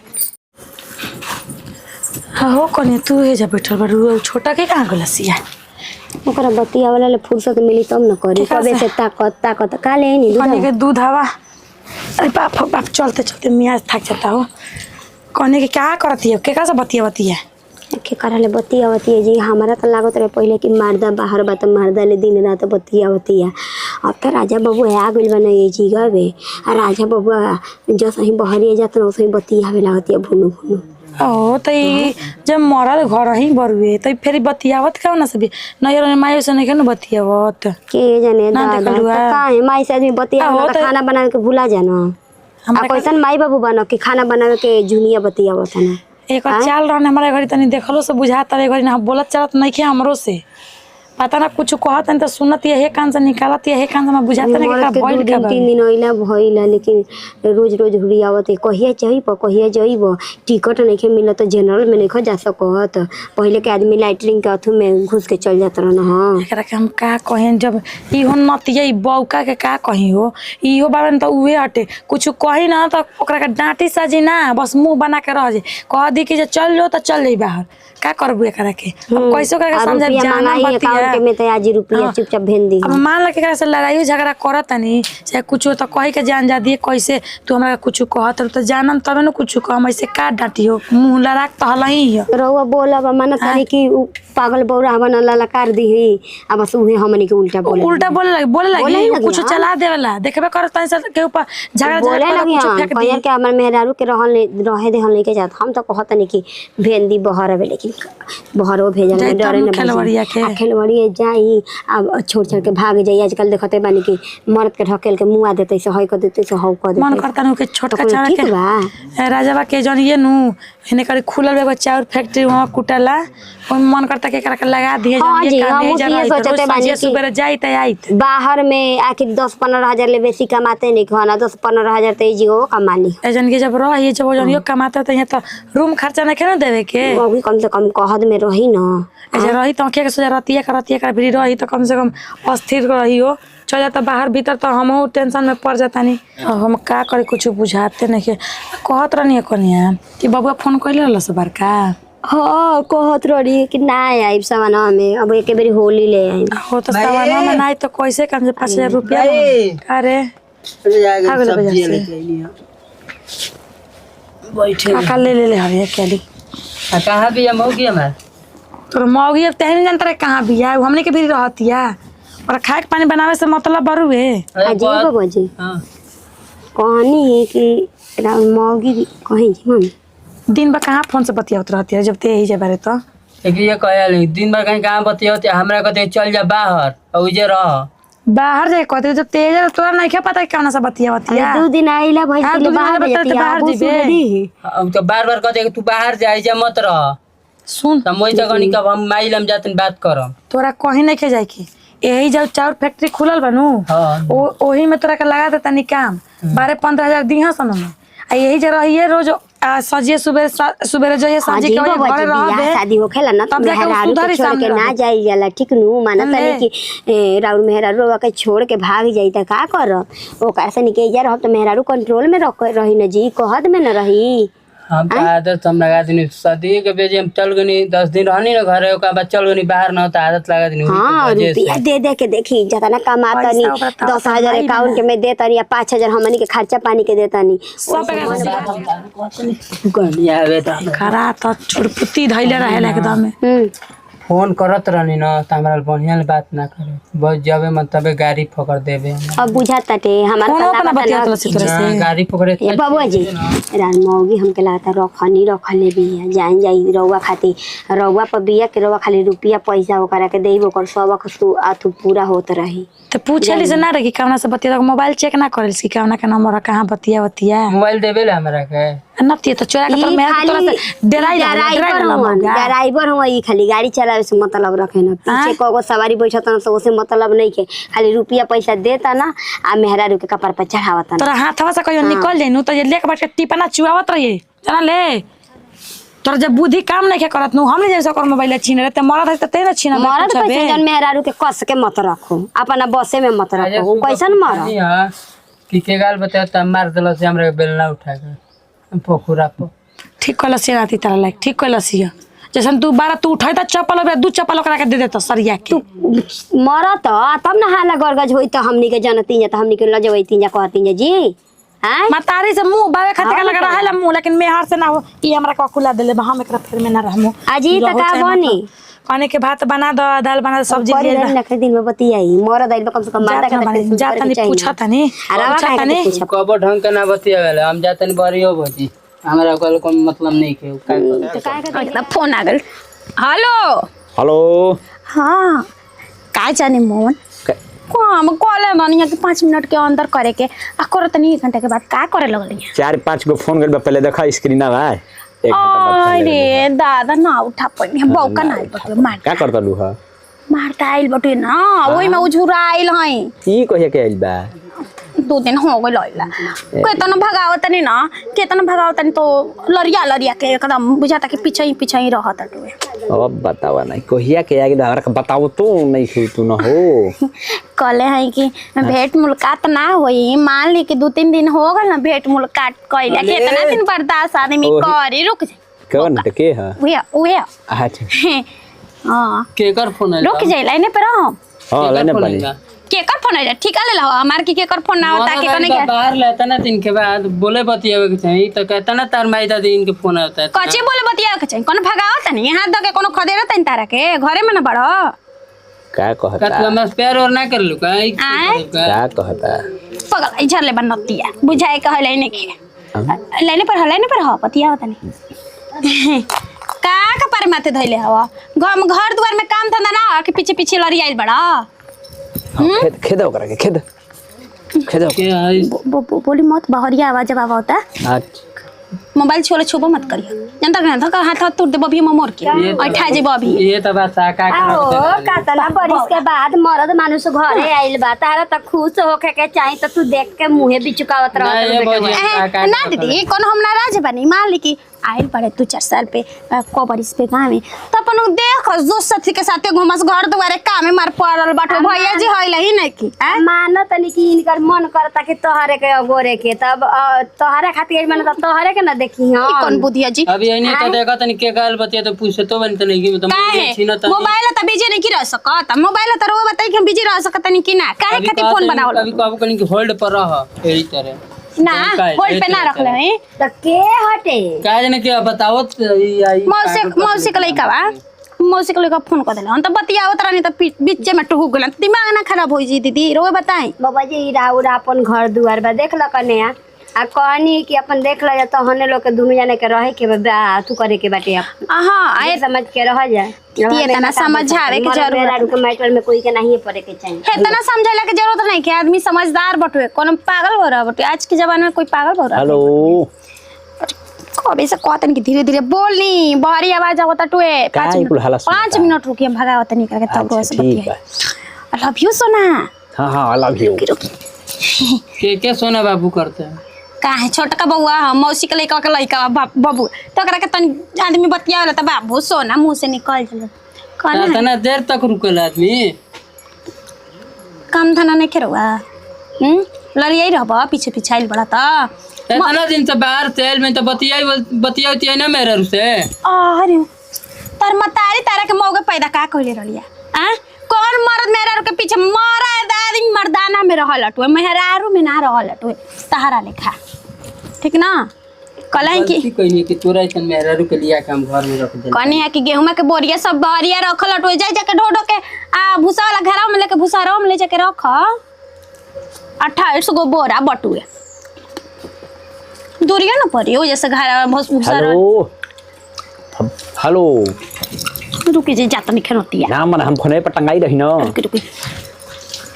हो कोने तू हे जा बैठल बड़ू छोटा के कहां गलसिया ओकरा बतिया वाला ले फुर्सत मिली तब न करी कबे से ताकत का ले नहीं कोने के दूध हवा अरे बाप चलते चलते मियाँ थक जाता हो कोने के क्या करती है केकरा से बतिया के करले बतिया जी हमारा तो लागत रहे पहले कि मर्दा बाहर बा तो मर्दा ले दिन रात बतिया अब तो राजा बाबू आ गइल बना ये जी गवे आ राजा बाबू जो सही बहरिया जात न सही बतिया आवे लागतिया भुनु भुनु ओ तई जब मरल घर ही बरुए तई फेरी बतियावत का ना सब नयर ने मायो से नहीं बतियावत के जाने दादा तो काहे माई से आदमी बतिया खाना बनावे के भूला जाना आ कैसन माई बाबू बनो कि खाना बनावे के जुनिया बतियावत ना एक चाल रहने हमारे घड़ी तनी देखलो से बुझाता है घड़ी ना बोलत चलत नहीं खे हमरो से पता ना कुछ कहत नहीं तो सुनत ये कान से निकालत ये कान से ना बुझाता नहीं मरद कि के भइल 2 दिन ओइला भइला लेकिन रोज रोज हुरियावत कहिया जइब टिकट नहीं मिलत जनरल में नहीं जा सकत पहले के आदमी लाइटरिंग के अथु में घुस के चल जात रहन। हां एकरा के हम का कहें जब इहो नतिया ई बौका के का कही हो इहो बाबन तो उहे हटे कुछ कही ना तो ओकरा के डांटी साजी ना बस मुंह बना के रह जे कह दी कि जे चल लो तो चल जाई बाहर का करबू एकरा के अब कैसे करके समझ जाना बतिया के में तो आज रुपया चुपचाप भेज दी। अब मान ल के से लड़ाई झगड़ा करत नहीं चाहे कुछ तो कही के जान जा दिए कैसे तू हमरा कुछ कहत तो जानन तबे न कुछ कह ऐसे का डांटी हो मुंह लड़ाक तो हलही हो रउआ बोलब मन तारी कि पागल बौरा बन ललकार दी अब बस उहे हमनी के उल्टा बोले लगी कुछ चला देवला देखबे करत तनी से के ऊपर झगड़ा बोले लगी कुछ फेंक दी के हमर मेहरारू के रहे दे हम लेके जात हम तो कहत नहीं कि भेंदी बहर आवे लेकिन बहर वो भेजल में डरे न खेलवड़िया जाई अब छोड़ छोड़ के भाग जाई आजकल देखते बानी कि मर्द के ढकेल के मुआ देते से हई कर देते से हौ कर देते मन करता नु के छोटका चारा ठीक बा के राजाबा के जन ये नु हेने करे खुलल एगो चाउर फैक्ट्री वहां कुटला ओय मन करता के करके लगा दिए जन ये काम नहीं जरा सोचते बानी सुबह जाई त आईत बाहर में आखिर 10-15 हजार ले बेसी कमाते नहीं खाना 10-15 हजार तो जीओ कमा ली एजन के जब रही जब जन यो कमाते त यहाँ तो रूम खर्चा नहीं खेना देवे के अभी कम से कम कहद में रही ना ऐसे रही तो के सोचा रतिया का भी रही तो कम से कम अस्थिर रही हो चल जाता बाहर भीतर तो हम टेंशन में पड़ जाता नहीं हम का करे कुछ बुझाते नहीं के कहत रहनी कनिया कि बबुआ फोन कइले रहल से बड़का हाँ कहत रही कि ना आई सामान में अब एक बेरी होली ले आई हो तो सामान में नहीं तो कैसे कम से 5,000 रुपया अरे काका ले हरिया केली कहाँ भी मौगी हमार तोर मौगी अब तहनी जानता रहे कहाँ भी है हमने के भी रहतिया और खाए के पानी बनावे से मतलब बरू है अजीब बजे हाँ कहानी है कि मौगी कहीं हम दिन भर कहाँ फोन से बतियावत रहती है जब ते ही बारे तो ये कहल दिन भर कहीं कहाँ बतिया हमरा कहते चल जा बाहर और जे रह बाहर जाए कहते जब तेज तोरा नहीं क्या पता कौन सा बतिया 2 दिन आइला भाई हाँ, के 2 दिन बाहर आइला जाती बाहर है जीबे। अब तो बार बार कहते तू बाहर जाए जा मत रह सुन समझ तक कब हम माइल हम जाते बात करम तोरा कहीं नहीं के जाए की यही जब चाउर फैक्ट्री खुलल बनू हाँ। ओही में तोरा के लगा देता नी काम 12-15 हजार दिहा सन में आ यही जगह रहिए रोज सजिए सुबह जाइए सब्जी के घरे रह दे शादी होखेला ना तो मेहरारू के छोड़ के ना जाई जाला ठीक नु मानत नहीं कि राउर मेहरारू के छोड़ के भाग जाई त का कर ओकर से निके जा रह तो मेहरारू कंट्रोल में रही न जी कहत में न रही हम तो आदत हम लगा दी शादी के बेजे हम चल गनी 10 दिन रहनी ना घरे ओका बाद चल गनी बाहर ना तो आदत लगा दी हाँ रुपया दे दे के देखी जितना कमाता नहीं 10,000 अकाउंट के में देता नहीं 5,000 हमनी के खर्चा पानी के देता नहीं खरा तो छुड़पुती धैले रहेला एकदम फोन करत रहनी ना त हमरा बढ़िया बात ना करे बस जबे मन तबे गाड़ी पकड़ देबे अब बुझाता टे हमारा गाड़ी पकड़े ये बाबू जी रान मौगी हमके लागता रखले भी जान जाई रउआ खाती रउआ पर बिया के रउआ खाली रुपया पैसा ओकरा के देई ओकर सब अथु पूरा होत रही तो पूछेली से ना रही कौना से बतिया मोबाइल चेक ना करेली कि कौना के नंबर कहाँ बतिया मोबाइल देबे ले हमरा के नती तो चोरा के तो मैं तोरा से ड्राइवर हुआ ई खाली गाड़ी चलावे से मतलब रखे ना पीछे कोगो सवारी बैठत ना से मतलब नहीं के खाली रुपया पैसा देता ना आ मेहरारू के कपार पर चढ़ावता ना तोरा हाथवा से कहियो निकल जाइनु तो ये लेके बैठ के टिपना चुआवत रहिए जाना ले तोरा जब बुद्धि काम नहीं करत नु हमने जैसे कर मोबाइल छीन रहे त मरत है त ते ना छीन मरद पैसे जन मेहरारू के कस के मत रखो अपना बसे में मत रखो कैसन मर की के गाल बता त मार देला से हमरा बेलना उठा के पोखरा पर ठीक कहलस से राती तारा लाइक ठीक कहलस ये जैसन तू बारा तू उठाई त चप्पल बे दू चप्पल ओकरा के दे देत सरिया के तू मरत तब ना हाला गरगज होई त हमनी के जनती त हमनी के लजवैती जा कहती जी हां मतारी से मुंह बावे खातिर का लग रहा है मुंह लेकिन मेहर से ना हो ई हमरा को खुला देले हम एकरा फिर में ना रहमु अजी त का बनी खाने के भात बना दो दाल बना दो सब्जी ले ले नखरे दिन में बतियाई मोर दाल कम से कम माता के जाता नहीं पूछा तनी पूछा तनी कबो ढंग के ना बतियावेले हम जातनी बरियो भजी हमरा कोई मतलब नहीं के एकदम फोन आ गल हेलो हेलो हाँ का जाने मोहन को हम कॉल मानिया कि 5 मिनट के अंदर करे के आ करत नहीं 1 घंटा के बाद का करे लगल 4-5 गो फोन गइल पहले देखा स्क्रीन बा एक घंटा बाद फोन ले लेबे। अरे दादा ना उठा पड़ी बौका ना आइल बटुए मार का करता लू हा मारता आइल बटुए ना ओही में उझुरा आइल हई ई कहिया के आइल बा 2 दिन हो गइल लइला केतना भगावत नहीं ना केतना भगावत नहीं तो लरिया के एकदम बुझाता कि पीछे ही रहत टुए अब बतावा नहीं कहिया के आ गेल हमरा के बताओ तो नहीं सुई तू न हो कहले है कि भेंट मुलाकात ना होई मान ली कि 2-3 दिन हो गल ना भेंट मुलाकात कइला केतना दिन बर्दाश्त आदमी करी रुक जा कौन त के हा उहे अच्छा हां केकर फोन आइल रुक जाइला इने पर हम हां लेने बनी केकर फोन आइला ठीक ले ला हमार की केकर फोन ना होता के कने के बाहर लेता ना दिन के बाद बोले बतियावे के चाहिए तो कहता ना तार माई दादी इनके फोन आता है कच्चे बोले बतिया के चाहिए कोनो भगावत नहीं यहाँ दके कोनो खदेरा तन तारा के घरे में ना बड़ो का का कहता तू हमरा से प्यार और ना कर लू का आय? का कहता पगल इधर ले बनतिया बुझाए कह लेने के लेने पर हो बतिया होता नहीं का पर माथे धइले हवा घर दुआर में काम धंधा ना के पीछे लड़ी आइल बड़ा खेद ओकरा के खेद के आई बोली मत बहरिया आवाज जब होता अच्छा मोबाइल छोले छुबो मत करियो जनता के धक्का हाथ तोड़ दे बभी मोर के अठा जे बभी ये तो बात का आओ कातला बरिस के बाद मरद मानुस घरे आइल बा तारा त खुश होके के चाही त तू देख के मुंहे बिचुकावत रहत ना दीदी कोनो हम नाराज बनी मान ली कि आइल पड़े 2-4 साल पे को बरिस पे गाँव में तो अपन देख जो साथी के साथे घुमस घर दुआरे काम में मार पड़ल बाटो भैया जी हइल ही नहीं की मानो तनी कि इनकर मन करता कि तोहरे के अगोरे के तब तोहरे खातिर मन त तोहरे के ना देखी हां कौन बुधिया जी अभी नहीं तो देखा तनी के काल बतिया तो पूछे तो बन तो नहीं कि मतलब काहे छीना त मोबाइल त बिजी नहीं की रह सकत मोबाइल त रो बताई कि हम बिजी रह सकत नहीं कि ना काहे खातिर फोन बनावल कभी कभी कहीं होल्ड पर रह यही तरह ना होल्ड पे ना रख ले हैं त के हटे का जाने के बताओ आई मौसी के लइका बा मौसी के लइका फोन कर देला हम त बतियावत रहनी त बीच में टहु गेलन दिमाग ना खराब होई जी दीदी रो बताई बाबा जी राउर अपन घर दुआर बा देख ल कने आ कहनी कि अपन देख ल त हने लोग के दुनु जाने के रहे के बा तू करे के बाटे हां आए समझ के रह जाए ये तना समझावे के जरूरत के मैटर में कोई के नहीं पड़े के चाहिए है तना समझाइला के जरूरत नहीं के आदमी समझदार बटुए कोनो पागल हो रहा बटुए आज के जमाने में कोई पागल हो रहा हेलो कभी से कहतन कि धीरे धीरे बोलनी बहरी आवाज आवता टुए 5 मिनट रुकिए भगावत नहीं करके तब रोज बतिया आई लव यू सोना हां आई लव यू के सोना बाबू करते हैं काहे छोटका बउआ हम मौसी के लइका बाबू तो एकरा के तनी आदमी बतियावला त बाबू सोना मुंह से निकल जाला कितना देर तक रुकल आदमी काम धना नहीं खेरवा लड़ियाई रहबा पीछे आइल बड़ा त इतना दिन से बाहर तेल में तो बतिया ना मेरे से अरे तार मतारी तारा के मौके पैदा का कहले रहलिया आ कौन मर्द मेहरारू के पीछे मरा दादी मर्दाना में रहल हटुए मेहरारू में ना रहल हटुए सहारा लेखा ठीक ना कलाई की कहनी कि तोरा इतन मेहरारू के लिया काम घर में रख दे कहनी है कि गेहूं के बोरिया सब बहरिया रखल हटुए जाके ढो के आ भूसा वाला घरा में लेके भूसा में ले जाके रख 28 गो बोरा बटुए दूरिया ना पड़ी हो जैसे घर भूसा हेलो हेलो रुकी जे जात नहीं खेनती है ना मन हम फोने पर टंगाई रही ना रुकी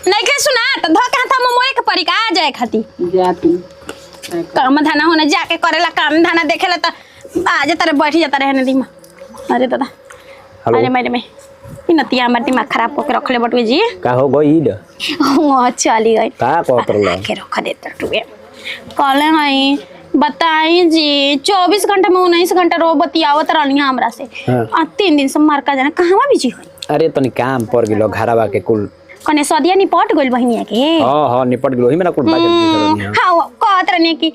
नहीं के सुना तो धोके हाथ में मोए के परी का आ जाए खाती जाती काम धाना होने जाके करेला काम धाना देखेला त आज तारे बैठ जाता रहने दी अरे दादा अरे मेरे नतिया हमार दिमाग खराब करके रखले बटुए जी का हो गई हां चली गई का कहत रहला के रख देता टुए कहले हई बताई जी 24 घंटे में 19 घंटा रो बतियावत रहनी हमरा से आ 3 दिन से मार का जाने कहवा बिजी होई अरे तनी काम पर गेलो घरवा के कुल कने सदिया निपट गइल बहिनिया के हां निपट गेलो ही मेरा कुल बाजल हां कहत रहनी कि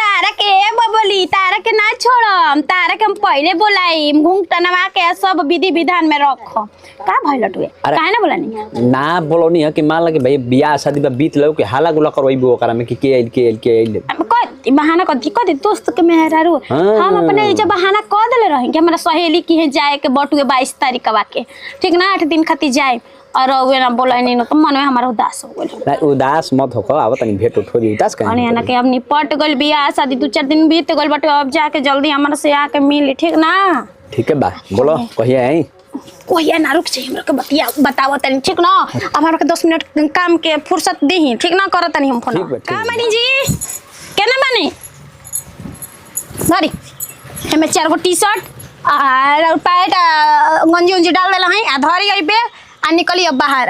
तारा के बबली तारा के ना छोड़म तारा के हम पहले बोलाई घुंघटनवा के सब विधि विधान में रख का भइल टुए काहे ना बोलानी ना बोलोनी है कि मान लगे भाई बियाह शादी बा बीत लो के हाला गुला करवाइबो ओकरा में कि के आइल बहाना कथी दोस्त के मेहरारू हम अपने जब बहाना कह देले रही कि हमारा सहेली की है जाए के बटुए 22 तारीख का के ठीक ना 8 दिन खातिर जाए और वे ना बोलनी न तो मन में हमारा उदास हो गेल ना उदास मत हो आव तनी भेट उठो दी उदास काहे अने ना के अब निपट गइल बियाह शादी 2-4 दिन बीत गइल बटे अब जाके जल्दी हमरा से आके मिली ठीक ना ठीक है बा बोलो कहिया आई कोहिया ना रुक चाहिए हमरा के बताओ तनी ठीक ना अब हमरा के 10 मिनट काम के फुर्सत देही ठीक ना करत तनी हम फोन का मानी जी केना मानी मारी एमे 4 गो टी-शर्ट और पैंट गंजी उंजी डाल देला है आ धरी गई पे आ निकली अब बाहर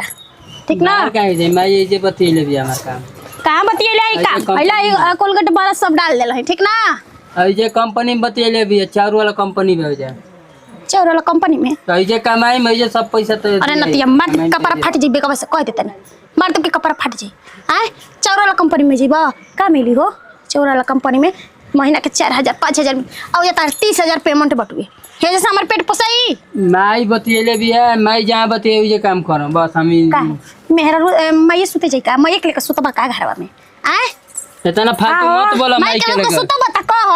ठीक ना। बाहर काहे जाई मैं ये जे बतिले भी हमार काम कहां बतियले आई का पहला कोलगेट वाला सब डाल देला है ठीक ना। आई जे कंपनी में बतिले भी चार वाला कंपनी में हो जाए चार वाला कंपनी में तो आई जे कमाई में जे सब पैसा तो अरे नतिया मार कपड़ा फट जी बेका बस कह देते मार तो के कपड़ा फट जी आए चार वाला कंपनी में जीबा का मिली हो चार वाला कंपनी में महीना के 4000 5000 और ये 30,000 पेमेंट बटुए हे जैसे हमारे पेट पोसाई माई बतिले भी है मैं जहाँ बतिए जे काम करो बस हम का मेहरा मैं सुते जाई का मैं एक लेके सुतबा का घरवा में आए इतना फालतू मत बोला मैं माई के के लगे सुतबा त कह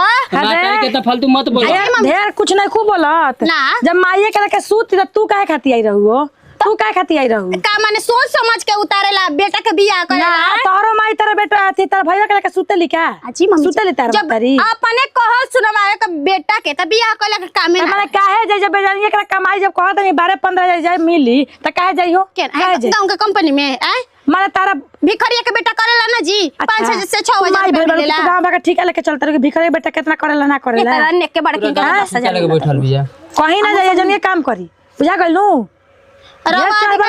माता के तो फालतू मत बोला ढेर कुछ नहीं खूब बोलत ना। जब माइये के लेके सूत त तू काहे खाती आई रहू तू काहे खाती आई रहू का माने सोच समझ के उतारेला बेटा के बियाह ना करेला तोरो माई तेरा बेटा थी तेरा भैया के लेके सूते लिखा अजी मम्मी सूते तार जब बतारी अपने कहो सुनवाए का बेटा के त बियाह कइला के काम त माने काहे जाई जब बेजानिए के कमाई जब कहत नहीं 12-15 जाई मिली त काहे जाई हो काहे जाई गांव के कंपनी में आए माने तारा भिखरिया के बेटा करेला ना जी 5,000 से 6,000 माई रुपया भाई मिलेला गांव का ठीक है लेके चलता रहो भिखारी बेटा कितना करेला ना करेला तेरा नेक के बड़ के 10,000 लगे बैठल भी है कहीं ना जाइए जनिए काम करी बुझा गइल नु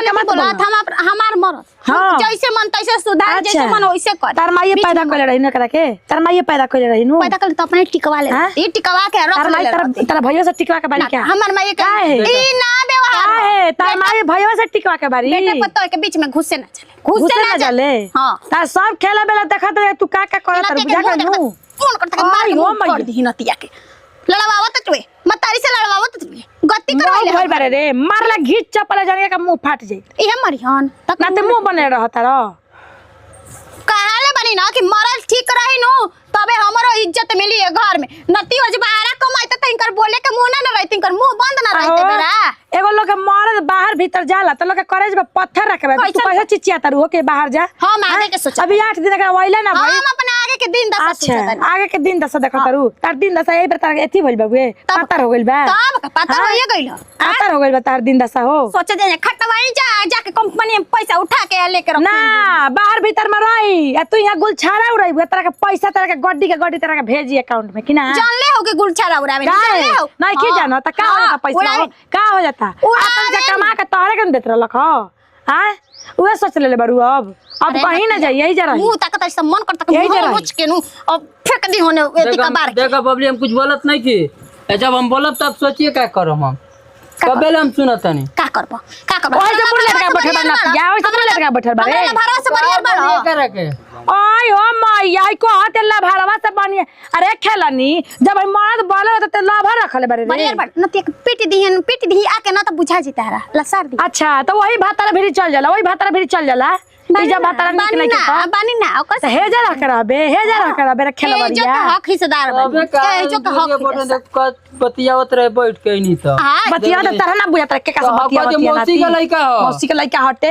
हमार मरद हाँ। जैसे मन तैसे सुधार जैसे मन वैसे कर तार माई पैदा कइले रही न करा के तार माई पैदा कइले रही नु पैदा कर तो अपने टिकवा ले हाँ? ई टिकवा के रख तार माई ले तारा भैया से टिकवा के बारी क्या हमर माई के काहे? ई ना व्यवहार काहे तार माई भैया से टिकवा के बारी बेटे पत्तो के बीच में घुसे ना चले घुसे ना चले हां तार सब खेला बेला देखत रहे तू का करत रहे बुझा गइल नु कौन करता के मार के कर दी नतिया के लड़वावत तुए मतारी से लड़वावत तुए गति करवाइले भइल बारे रे मारला घीच चपला जानिए का मुंह फाट जाई इहे मरिहन तक ना ते मुंह बने रहत र कहाले बनी ना कि मरल ठीक रही नु तबे हमरो इज्जत मिली है घर में नती हो बाहर कमाई त तिनकर बोले के मुंह ना रही तिनकर मुंह बंद ना रहते बेरा एगो लोग के मरद बाहर भीतर जाला त लोग के कॉलेज में पत्थर रखबे तू कैसे चिचिया तारू हो के बाहर जा हम आगे के सोचा अभी 8 दिन का वइले ना भाई हम अपने आगे के दिन दशा अच्छा सोचता आगे के दिन दशा देखत तारू तार दिन दशा यही पर तार एथी भइल बाबू पत्थर हो गइल बा तब का पता हाँ? होइए गइल पत्थर हो गइल बा तार दिन दशा हो सोचे जे खटवाई जाके कंपनी में पैसा उठा के लेके रख ना बाहर भीतर में रही आ तू यहाँ गुलछारा उड़ाई तारा के पैसा तारा के गड्डी तारा के भेजी अकाउंट में कि ना जानले हो के गुलछारा उड़ावे जानले हो नहीं की जानो त का हो जाता पैसा हो? का हो जाता अपन से कमा के तोहरे के देत रहलक हो हां उहे सोच ले बारू अब कहीं ना जाई यही जा रही मुंह तक त मन करता यही के जरा मुंह के नु अब फेंक दी होने एती का बार देखा बबली हम कुछ बोलत नहीं की जब हम बोलब तब सोचिए क्या करब हम कबेले हम सुनत नहीं का करबो ओए से पुर लटका बैठल बा ना या ओए से पुर लटका बैठल बा रे भरवा से बढ़िया बड़ करे के ओय ओ मैया को हटेला भाड़वा से बनिए अरे खेलनी जब मर्द बोले त लाभा रखले बारे रे बढ़िया बड़ नती पीट दी आके ना त बुझा जेता रा लसार दी अच्छा तो वही भातारा भिरी चल जाला वही भातारा भिरी चल जाला ई जब भातारा निक नहीं के तो बानी ना ओकर तो हेजा रख रहबे खेला जो बढ़िया हक हिस्सेदार अबे का जो का हक बतियावत रहे बैठ के नहीं तो बतिया तो तरह ना बुझात के का तो बतिया हक जे बतिया मौसी का लइका हो। मौसी के लइका हटे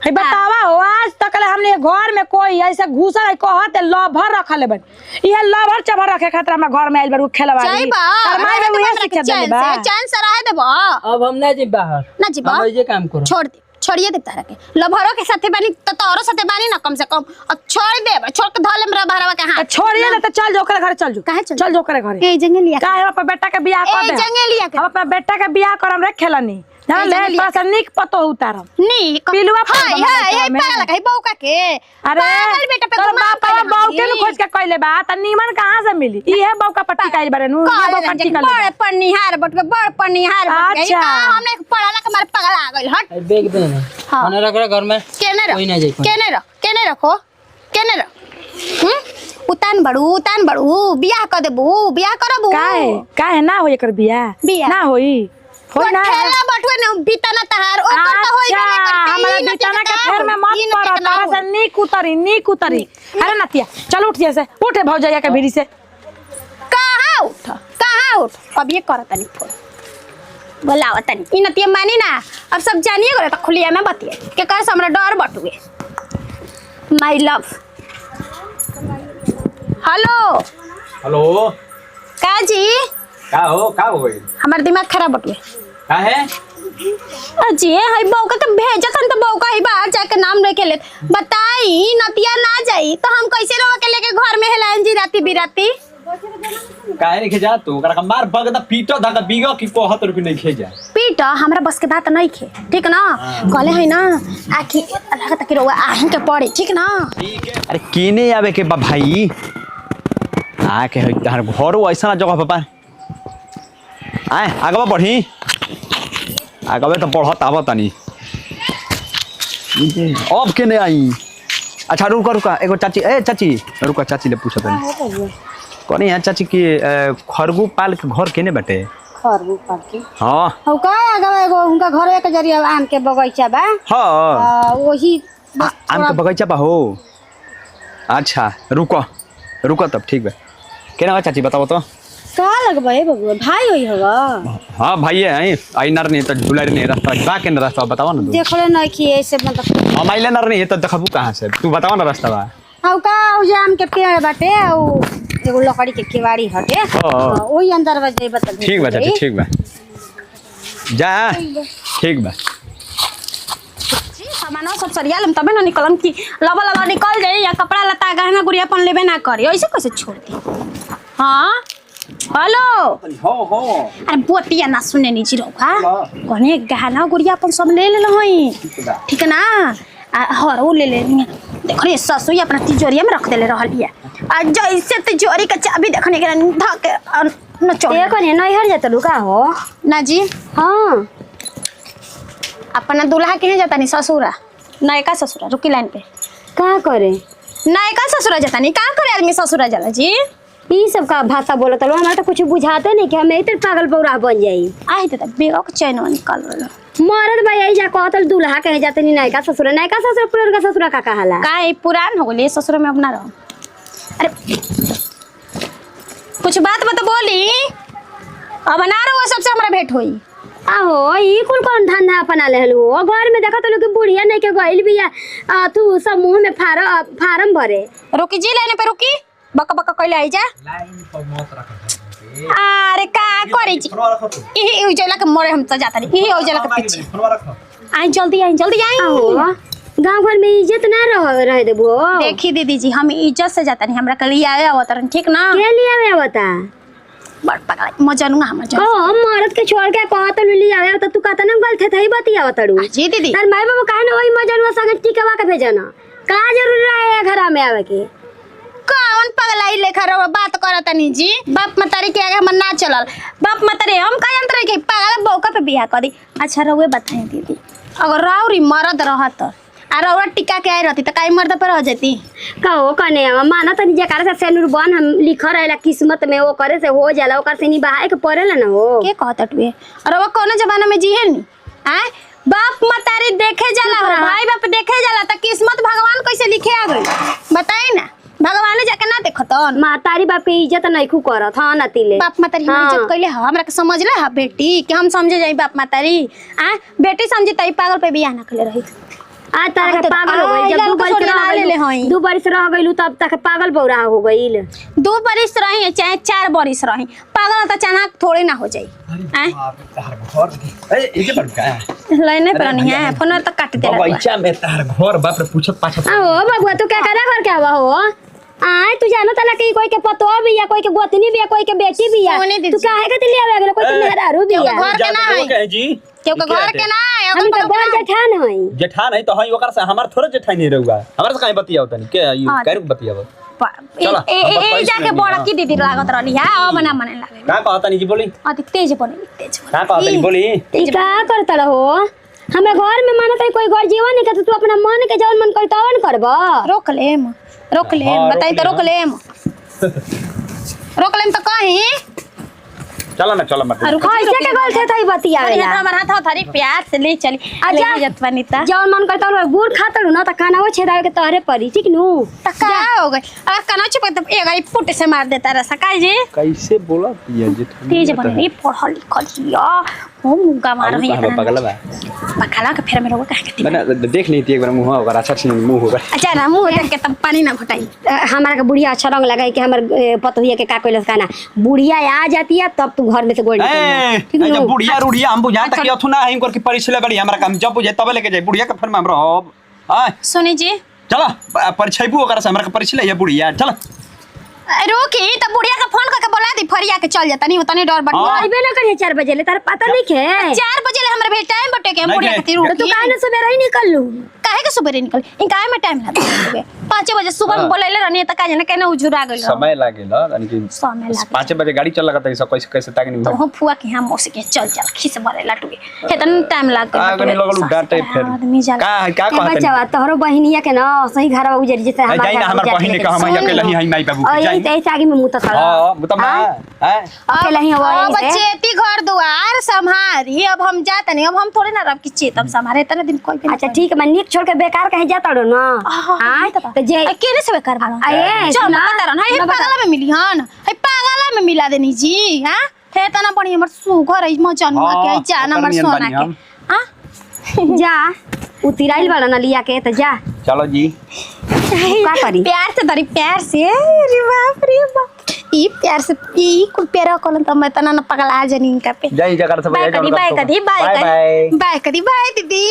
है बतावा हो आज तक हमने घर में कोई ऐसा घुसल है कहत लभर रखले बन ये लभर चभर रखे खातिर हम घर में आइल बारू खेलवा चाहि बा माय में उहे शिक्षा देले बा चैन से रह देबो अब हम ना जी बाहर ना जीबा हम ये काम करो छोड़ दे छोड़िए दे तारा के लभरो के साथे बानी तो तोरो साथे बानी ना कम से कम अब छोड़ दे छोड़ के धले मेरा भरवा के हाथ छोड़िए ना तो चल जो करे घर चल जो काहे चल जो करे घरे ए जंगल लिया काहे अपन बेटा के बियाह कर ए दे जंगल लिया हम अपना बेटा के बियाह करम रे खेलनी जान ले जंगलिया पास निक पतो उतारम नी पिलुआ पर हाय बना हाय देता ए में। पागल का बौका के अरे पागल बेटा पे तोर गुमान बाप कइले बाऊ के हमारी। खोज के कइले बा त नीमन कहां से मिली इहे बौका पट्टी काइल बारे नु ये बौका पट्टी काइल बड़ पनिहार बट के बड़ पनिहार बट के अच्छा। हमने पढ़ाला के मारे पागल आ गइल हट बैग दे ना हाँ। मने रख घर में केने रख कोई ना जाई केने रखो केने रख उतान बड़ू बियाह कर देबू बियाह करबू काहे ना होई एकर बियाह ना होई होई ना ठेला बटुए न बिताना तहार ओकर त होई अच्छा हमरा बिताना के फेर में मत पड़ तारा से नीक उतरी अरे नतिया चल उठ जैसे उठे भौजैया के भीड़ी से कहां उठ अब ये करत नहीं फोन बोलावत नहीं इ नतिया मानी ना अब सब जानिए करे त खुलिया में बतिए के कह हमरा डर बटुए माय लव हेलो का जी का हो गई हमार दिमाग खराब बटुए का है अजी हाय बौका तो भेजत हन तो बौका ही बाहर जाके नाम लेके ले बताई नतिया ना जाई तो हम कैसे रहो के लेके घर में हेलाइन जी राती बिराती काहे नहीं खेजा तू ओकरा का मार बगदा पीटो धागा बिगो की कहत रुपए नहीं खेजा पीट हमरा बस के बात नहीं खे ठीक ना कहले है ना आखी लागत कि रउआ आहू के पड़े ठीक ना अरे केने आवे के बा भाई आ के है तहर घर ऐसा जगह पापा आए आगवा बढ़ी आगवा तो बढ़त आवत नहीं अब केने आई अच्छा रुका एगो चाची चाची रुका चाची ले पूछत नहीं कौन है चाची की खरगू पाल के घर केने बाटे खरगू पाल के हां हो का आगे एगो उनका घरे के जरिया आम के बगीचा बा हां वही आम के बगीचा बा हो अच्छा रुको तब ठीक बा केना बा चाची बताओ तो का लगबे बबुआ भाई होई होगा हां भाई है आई नर नहीं तो दुलारी नहीं रास्ता बा के रास्ता बताओ ना तू देखले नहीं कि ऐसे मतलब हम आइले नर नहीं तो देखबू कहां से तू बताओ ना रास्ता बा हो का उ जे आम के पेड़ बाटे उ एगो लकड़ी के केवाड़ी हटे ओही अंदर बजे बता ठीक बा चाची ठीक बा जा ठीक बा सामान सब सरिया लेम तबे ना निकलम कि लबा निकल जाई या कपड़ा लता गहना गुड़िया पन लेबे ना करी ऐसे कैसे छोड़ दी हां हेलो हो अरे बोतिया ना सुने नी जीरो का कोने गहना गुड़िया अपन सब ले हई ठीक ना हरो ले देखो रे ससुई अपना तिजोरिया में रख देले रहलिए आ जैसे तिजोरी का चाबी देखने के धा के न चोर ये कोने नहीं हर जात लुका हो ना जी हां अपना दूल्हा के जाता नहीं ससुरा नयका ससुरा रुकी लाइन पे का करे नयका ससुरा जाता नहीं का करे आदमी ससुरा जाला जी ई सब का भाषा बोलत लो हमरा तो कुछ बुझाते नहीं कि हम इधर पागल पौरा बन जाई आई तो बेगा के चैन निकाल रहा मरद भाई आई जा कहतल दूल्हा कहे जाते नहीं नायका ससुर पुरन का ससुरा का कहाला का पुरान हो गए ससुर में अपना रहो अरे कुछ बात बता बोली अब ना रहो सबसे हमारा भेंट होई आहो ई कुल कौन धंधा अपना लेहलु ओ घर में देखत लोग बुढ़िया नहीं के गइल बिया तू सब मुंह में फारम भरे रुकी जी लाइन पे रुकी बक बक कइले आई जा लाइन पर मत रख अरे का करे जी ई उजला के मोरे हम तो जाता नहीं ई उजला के पीछे आई जल्दी आई आहो गांव घर में इज्जत ना रह देबो देखी दीदी जी हम इज्जत से जाता नहीं हमरा के लिए आए अवतरण ठीक ना के लिए आवे बता बड़ पकड़ा मजा नुगा हम जा ओ मरद के छोड़ के कहत लुली आवे त तू कहत ना गलत थई बतिया तड़ू जी दीदी तार माई बाबू काहे ना ओही मजनुआ संगे टिकवा के भेजना का जरूर रहे घर में आवे के कौन पगलाई लेखा रो बात करत नहीं जी बाप मतारी के आगे हम ना चलल बाप मतारी हम का यंत्र के पागल बौका पे बियाह करी अच्छा रहुए बताएं दीदी अगर राउरी मरद रहत आ रौरा टिका के आई रहती त काई मर्द पर रह जाती कहो कने माना तनी जकार से सेनुर बन हम लिख रहेला किस्मत में वो करे से हो जाला ओकर से नी बहाए के पड़ेला ना हो के कहत टुए और वो कौन जमाना में जिहेल नी आए बाप मतारी देखे जाला भाई बाप देखे जाला त किस्मत भगवान कैसे लिखे आ गई बताई ना भगवान जाके ना देखतन मातारी बाप के इज्जत नहीं खू करत हां नतिले बाप मतारी हम इज्जत कइले ह हमरा के समझ ले ह बेटी कि हम समझे जाई बाप मतारी आ बेटी समझी तई पागल पे बियाह ना कले रही आ तारे के पागल हो गई जब दू बरिस रह गइलू तब तक पागल बौरा हो गइल 2 बरिस रही चाहे 4 बरिस रही पागल त चाहना थोड़े ना हो जाई ए इजे पर का लाइने पर नहीं है फोन तक काट देला बगीचा में तार घर बाप रे पूछत पाछत आओ बबुआ तू क्या करे घर के आवा हो आय तू जानो तला कि कोई के पतो भी या कोई के गोतनी भी या कोई के बेटी भी या तू काहे के लिए आवे गेलो कोई के मेहरारू भी या घर के ना है जी केहू के घर के ना है हम के बड़ जेठान हई जेठान है तो हई ओकर से हमार थोड़े जेठान नहीं रहूगा हमरा से काहे बतियाव तनी के ई कैर बतियाव ए जाके बड़ा की दीदी लागत रहली है अब ना मने लागे का कहता नहीं जी बोली अति तेज बने तेज का कहता नहीं बोली ई का करत रहो हमरा घर में मानत है कोई घर जीवन नहीं के तू अपना मन के जवन मन करता वन करबा रोक लेम बताई तो रोक लेम तो कहीं चलो ना चलो मत कैसे के गल थे थई बतियावेला हमर हाथ थारी प्यार से ले चली अच्छा जतवनीता जवन मन करता वन गुड़ खातड़ू ना त खाना वो छेदावे के तोहरे परी ठीक नु त का हो गई अगर कना चुप तो एक गाड़ी पुट से मार देता रसा काई जी कैसे बोला पिया जेठान तेज बने पढ़ल लिखल या हम मुंगा मार रही है पागल बा पखाला के फेर में रोग काहे के मैंने देख नहीं थी एक बार मुंह होगा अच्छा से मुंह होगा अच्छा ना मुंह देख के तब पानी ना घटाई हमारा के बुढ़िया अच्छा रंग लगाई कि हमर पतोहिया के का कइलस खाना बुढ़िया आ जाती है तब तू घर में से गोल ठीक है बुढ़िया रुढ़िया हम बुझा तक अथुना है इनकर की परिचय बड़ी हमरा काम जब बुझे तब लेके जाए बुढ़िया के फिर में हम रहब हां सुनी जी चलो परिचय बु ओकरा से हमरा के परिचय ले बुढ़िया चलो रोकी त बुढ़िया के फोन करके बोला दी फरिया के चल जाता नहीं उतने डर बट अइबे ना करिए 4 बजे ले तार पता नहीं है 4 बजे ले हमरे भेट टाइम बटे के नहीं बुढ़िया के। खातिर तो उठ तू काहे ना सवेरे ही निकल लू काहे के सुबह निकल इन काहे में टाइम लगा 5 बजे सुबह में बोलैले रहनी त काहे न केने उजुरा गइल समय लागेला यानी कि समय लागे 5 बजे गाड़ी चल लगता है सब कैसे कैसे ताकि नहीं तो हम फुआ के हम मौसी के चल खिस भरे लटुए हेतन टाइम लाग आगे लगल डांटे फिर आदमी जाला का ए कहत बच्चा तोहरो बहिनिया के ना सही घर उजरी जैसे नहीं जाई ना हमर बहिन के हम अकेले ही माई बाबू के यही जाई तो आगे में मुंह तक हां बता हैं अकेले ही अब हो बच्चेती घर दुआर संभारी अब हम जात नहीं अब हम थोड़े ना रब की चेतब संभारे इतना दिन कोई अच्छा ठीक है मैं निक छोड़ के बेकार कहीं जाता रो ना हां तो जे अकेले से बेकार भाड़ा आए चल पता रहन है पागला में मिली हन है पागला में मिला देनी जी हां हे तना बड़ी हमर सुघर है म जन्म के जान हमर सोना के हां जा उतिराइल वाला ना लिया के तो जा चलो जी का करी प्यार से दरी प्यार से अरे बाप ई प्यार से ई कुल प्यार कोलन त मैं तना न पगला जनी इनका पे जय जगत सब बाय कदी बाय कदी बाय कदी बाय दीदी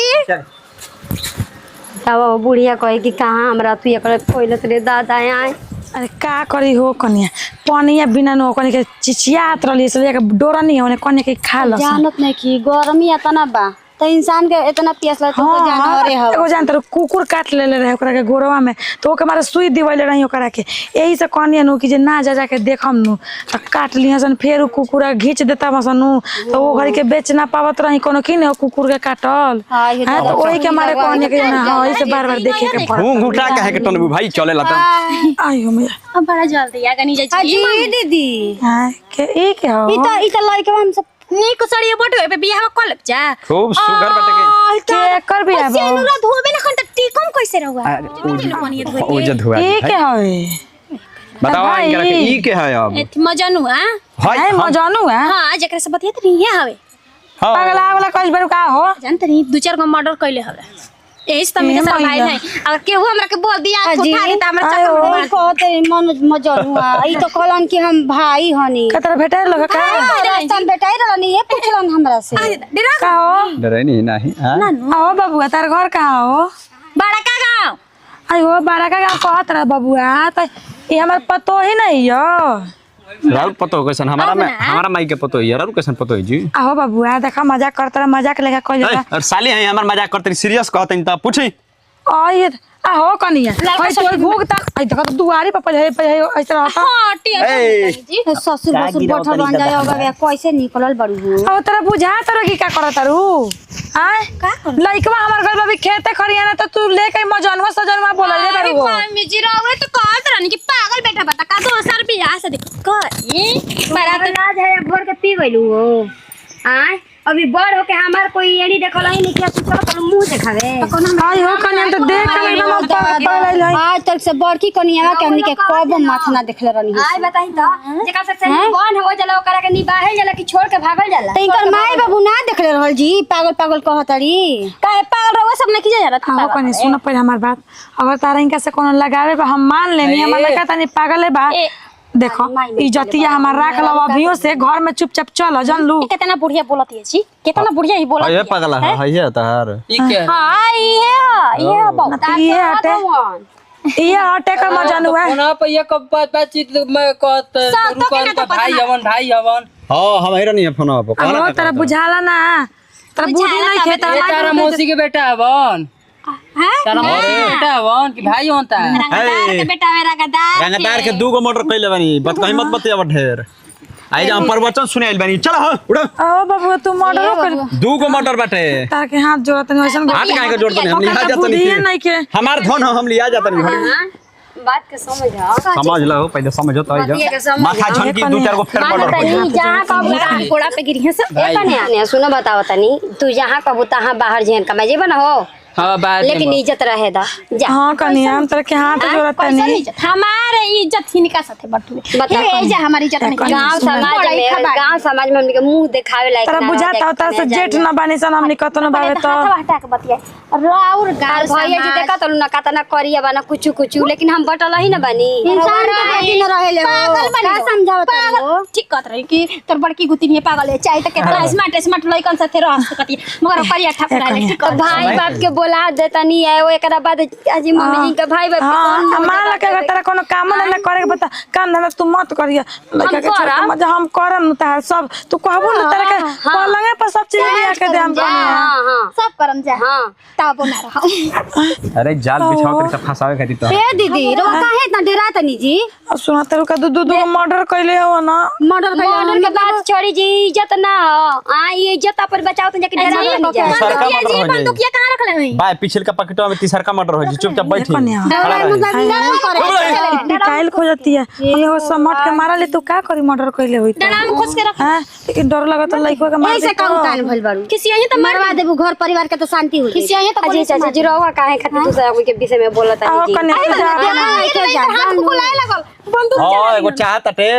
अब बुढ़िया कहे कि कहाँ हमरा तू एक पहले तेरे दादा आए अरे का करी हो कनिया पनिया बिना नो कनी के चिचियात रहली से के डोरा नहीं होने कने के खा ल जानत नहीं कि गर्मी इतना बा तो इंसान के इतना प्यास लगता है जानवरे हो एगो जानत रहो, कुकुर काट लेले रहे ओकरा के गोरवा में तो ओके मारे सुई दिवले रही ओकरा के यही से कनिया नु कि जे ना जा के देखम नु त काट लिहसन फेर उ कुकुरा घींच देता मसनु तो वो घरी के बेच ना पावत रही कोनो की ने कुकुर के काटल हाँ, ये हां तो ओही के मारे कनिया के ना हां इसे बार-बार देखे के पड़ घूम घुटा कहे के टनबू भाई चले ला त आयो मैं अब बड़ा जल्दी आ गनी जा जी दीदी हां के ई के हो ई त लइके हम सब नी कुसड़िया बटो पे बियाह कल जा खूब सुगर बटे के कर भी आबो सेनुरा धोबे ना खन त टीकम कैसे रहुआ के ओ जे धुआ ई के होए बताओ इनकरा के ई के है अब मजनू हां हाय मजानू है हां जेकरा से बतियत नहीं है हवे हां पगला वाला कल बेर का हो जानत नहीं 2-4 गो मर्डर कइले हवे एही से तमे सब भाई है अगर केहू हमरा के बोल दिया उठा ली त हमरा चक्कर मार कहते मन मजनुआ ई तो कहलन कि हम भाई हनी कतरा भेटे लगे का रास्ता में बेटाई रहनी ये पूछलन हमरा से का हो डरे नहीं हां आओ बबुआ तार घर कहाँ हो बड़ा का गांव आयो बारा का गाँव कहत रहा बबुआ तो ये हमार पतो ही नहीं हो राहुल पतो कैसन हमारा माई के पतो है राहुल कैसन पतो है जी आओ बबुआ देखा मजाक करता रहा मजाक लेके कोई ए, और साली है हमार मजाक करते सीरियस कहते हैं त पूछी ये आहो कनिया भाई तो भूखता आई देखा तो दुआरी पर पजे ऐसे रहता हां टी ससुर बसुर बैठल बन जाए अगर कैसे निकलल बड़ू हो आओ तेरा बुझा तर की का करत रू आय का कर लइकवा हमर घर में भी खेते खरियाना तो तू लेके मजनवा सजनवा बोल रे अरे बरू मम्मी जी रहुए तो कहत रहनी कि पागल बेटा बता का 200 रुपया से देखो कई बड़ा तो राज है भोर के पी गइलू हो आय अभी बड़ हो के हमार कोई एड़ी देखल ही नहीं कि तू चल मुंह देखावे आई हो कनिया तो देख के एकदम पगल है आज तक से बड़की कनिया के हमनी के कब माथा ना देखले रहनी आय बताई तो जेका से कौन हो जाला ओकरा के निबाहे जाला कि छोड़ के भागल जाला तो इनकर माई बाबू ना देखले रहल जी पागल पागल कहतरी काहे पागल रहुआ सब नहीं जा रहा हाँ कनी सुन पहले हमार बात अगर तारा इनका से कोनो लगावे बा हम मान लेनी हमर लड़का तनी पागल है बा देखो इज्जतिया हमार राख लो अभियो से घर में चुपचाप चलो जान लू कितना बुढ़िया बोलत है जी कितना बुढ़िया ही बोलत ये पगला है ये तहार ई के हां ये बहुत ये हटे ये हटे का मजा नुआ कोना पे ये कब बातचीत में कहत रुकन का भाई हवन हां हम हेरा नहीं है फोन पे अब तेरा बुझाला ना तेरा बुद्धि नहीं खेता ये तारा मौसी के बेटा हवन तारा मौसी के बेटा हवन कि भाई होता है रंगदार के बेटा मेरा गदार रंगदार के 2 गो मोटर कइले बानी बत कहीं मत बतिया ढेर आई जा हम प्रवचन सुने आइल बानी चल हो उड़ ओ बाबू तू मर्डर कर 2 गो मोटर बाटे तार के हाथ जोड़त नहीं वैसन हाथ काहे के जोड़ दने हम लिया जात बुद्धि नहीं नहीं के हमार धन हम लिया जात नहीं बात के समझ समझ लो पहले समझो तो माथा झनकी 2-4 गो फेर मोटर तनी जहां कबू घोड़ा पे गिरी है सब ने सुनो बताओ तनी तू जहां कबू तहां बाहर जेन कमाई जेबा ना हो हां बात लेकिन इज्जत रहे दा जा हां कनी हम तेरे के हाथ जोड़त नहीं हमारे इज्जत हिनका साथे बटुए बता ए जा हमारी इज्जत नहीं गांव समाज में हमनी के मुंह देखावे लायक तेरा बुझाता होता से जेठ ना बानी सन हमनी कतो ना बावे तो हटा के बतिया राउर गाल भैया जी देखा तलू ना कातना करिया बना कुछ कुछ लेकिन हम बटल ही ना बनी इंसान के बेटी न रहेले पागल बनी का समझावत हो ठीक कहत रही कि तोर बड़की गुतिनी है पागल है चाहे तो कितना स्मार्ट लइकन साथे रह सकती मगर परिया ठप रहा है ठीक भाई बाप के बोला देतनी है वो एकरा बाद आज मम्मी जी के भाई बाप हां मान के अगर तेरा कोनो काम ना करे के बता काम धंधा तू मत करिया लड़का के छोड़ मजा हम करम न तार सब तू कहबो न तेरा के पलंगे पर सब चीज लिया के दे हम हां हां सब करम जा हां ताबो ना रहो अरे जाल बिछाओ के फंसावे खातिर तो ए दीदी रो काहे इतना डरा तनी जी सुना तेरे का दू मर्डर कइले हो ना मर्डर के बात छोड़ी जी इज्जत ना हो आ ये इज्जत पर बचाओ तो जाके डरा नहीं जा सरका मर्डर हो जाई बंदूकिया कहां रखले हई बाय पिछल का पकेटवा में तीसर का मर्डर हो जाई चुपचाप बैठी कन्या। खड़ा रही। निकाल खोजती है ये हो समट के मारा ले तू का करी मर्डर कइले होई तो डराम खोस के रख हां लेकिन डर लगत लइको के मार ऐसे का उतान भइल बारू किसी यही तो मरवा देबू घर परिवार के तो शांति हो किसी यही तो अजी चाचा जी रहुआ काहे खातिर दूसरा कोई के विषय में बोलत आओ है जी कन्या हाथ बुलाए लगल बंदूक हां एगो चाहताटे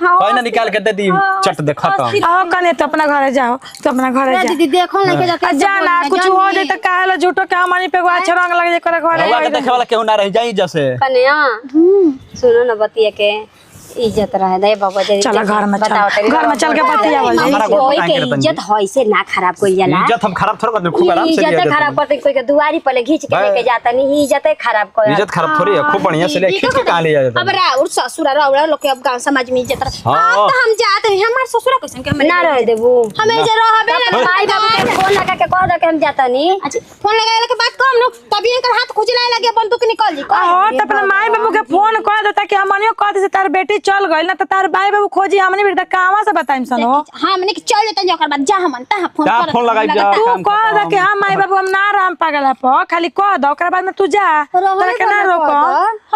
कोई ना निकाल के दे दी चट दे खत्म आओ कन्या तो अपना घरे जाओ तो अपना घरे जा दीदी देखो ना के जाके जाना कुछ हो जाए तो काहे झूठो के हमारी पे अच्छा रंग लग जाए करे घरे रउआ के देखे वाला केहू ना रह जाई जैसे कन्या सुनो ना बतिया के इज्जत रहे दे बाबा जी चला घर में चल के बतिया बोल हमारा गोड़ कोई टांग के के रतन इज्जत होई से ना खराब कोई जाला इज्जत हम खराब थोड़ा करते खूब आराम से इज्जत लिया खराब करते कोई के दुआरी पर घींच के लेके जाता नहीं इज्जत खराब कर इज्जत खराब थोड़ी है खूब बढ़िया से ले खींच के कहां ले जाता अब राउर ससुर राउर लोग के अब गांव समाज में इज्जत रह हाँ। अब तो हम जाते हैं हमार ससुर कैसन के ना रह देबू हमें जे रहबे ना भाई बाबू के फोन लगा के कह दे के हम जाता नहीं अच्छा फोन लगाए के बात कम लोग तभी इनकर हाथ खुजलाए लगे बंदूक निकल जी हो तो अपने माई बाबू के फोन कर देता कि हमनियो कह दे तार बेटी चल गइल ना तो तार भाई बाबू खोजी हमनी भी कहवा से बताइम सनो हां हमने के चल जेतन ओकर बाद जा हमन ता फोन जा कर फोन लगाई जा तू कह दे कि हम माई बाबू हम ना राम पागल प खाली कह दो ओकरा बाद में तू जा तोरा के ना रोको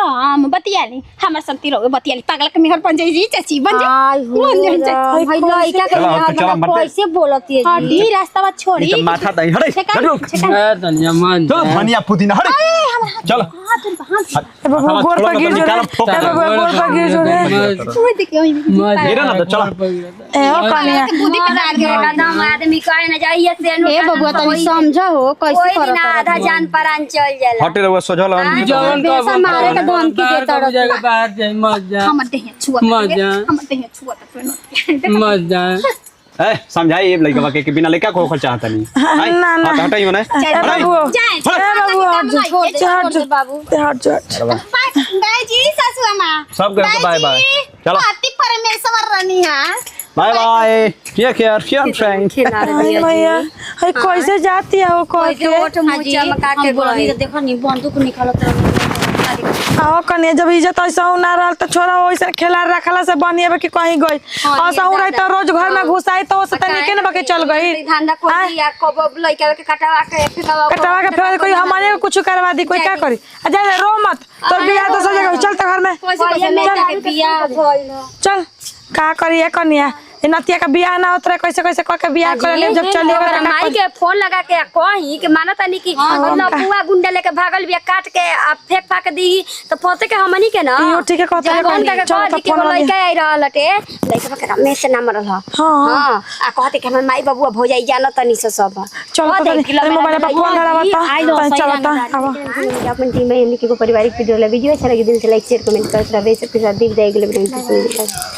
हां हम बतियाली हमर संती रहो बतियाली पागल के मेहर बन जाई जी चाची बन जा आई हो भाई लइका के चलो, हाथ चलो, में मत- कैसे बोलती है हां जी दी रास्ता बा छोड़ी ई तो माथा दई हटे रुक तनिया मन चलो धनिया पुदीना हटे चलो ए बाबू गोर पर गिर जो रे ए बाबू गोर पर गिर जो रे छोड़ दे के गिरा ना तो चलो ए ओ कन्या बुद्धि पर आ गया कदम आदमी कहे ना जाइए से ए बबुआ तनी समझो हो कैसे कोई करत ना आधा जान परान चल जाला हटे रहुआ सोझल जवन का बेसा मारे के धमकी देता रहता। जगह बाहर जाए मत जा हमर देह छुआ मजा। हमर देह छुआ तक मत जा ए समझाई ये लइका के बिना लइका को खोल चाहता नहीं ना, ना। हट हटाई मने ए बाबू जाए ए बाबू हट जो हट जो बाबू हट जो बाय जी सासू अम्मा सब गए बाय बाय चलो पार्टी परमेश्वर रानी हां बाय बाय टेक केयर शियर फ्रेंड आई मैया हई कैसे जाती है वो कह के ओठ मुंह चमका के बोली देखो नी बंदूक निकालत आओ कन्या जब इज्जत ऐसा ना रहल तो छोरा वैसे खेला रखला से बनिए कि कहीं गई ऐसा रही तो रोज घर में घुसाई तो उससे तनिके न बके चल गई धंधा खोली या कब लइका के कटवा के फेंकवा कटवा के फिर कोई हमारे को कुछ करवा दी कोई क्या करी जा रो मत तो बियाह तो सजेगा चल तो घर में के बियाह भइल चल का करिए कन्या ए नतिया का बियाह ना होत रहे कैसे कैसे क के बियाह कर ले जब चलिएगा ओकरा माई के फोन लगा के कही कि मानत नहीं कि लपुआ गुंडा लेके भागल बिया काट के आ फेंक फाक दी तो पोते के हमनी के ना यो ठीक है कहता है जब उनका चल तो के फोन लगा लइका आई रहल हटे लइका के रमेश से नाम रहल हाँ। हां आ कहते कि हमर माई बाबू भौजाई जानत नहीं से सब चल तो मोबाइल पर फोन लगावा तो चल तो अब अपन टीम में इनकी को पारिवारिक वीडियो लगी अच्छा लगे दिल से लाइक शेयर कमेंट कर सब सबके साथ दिख जाएगी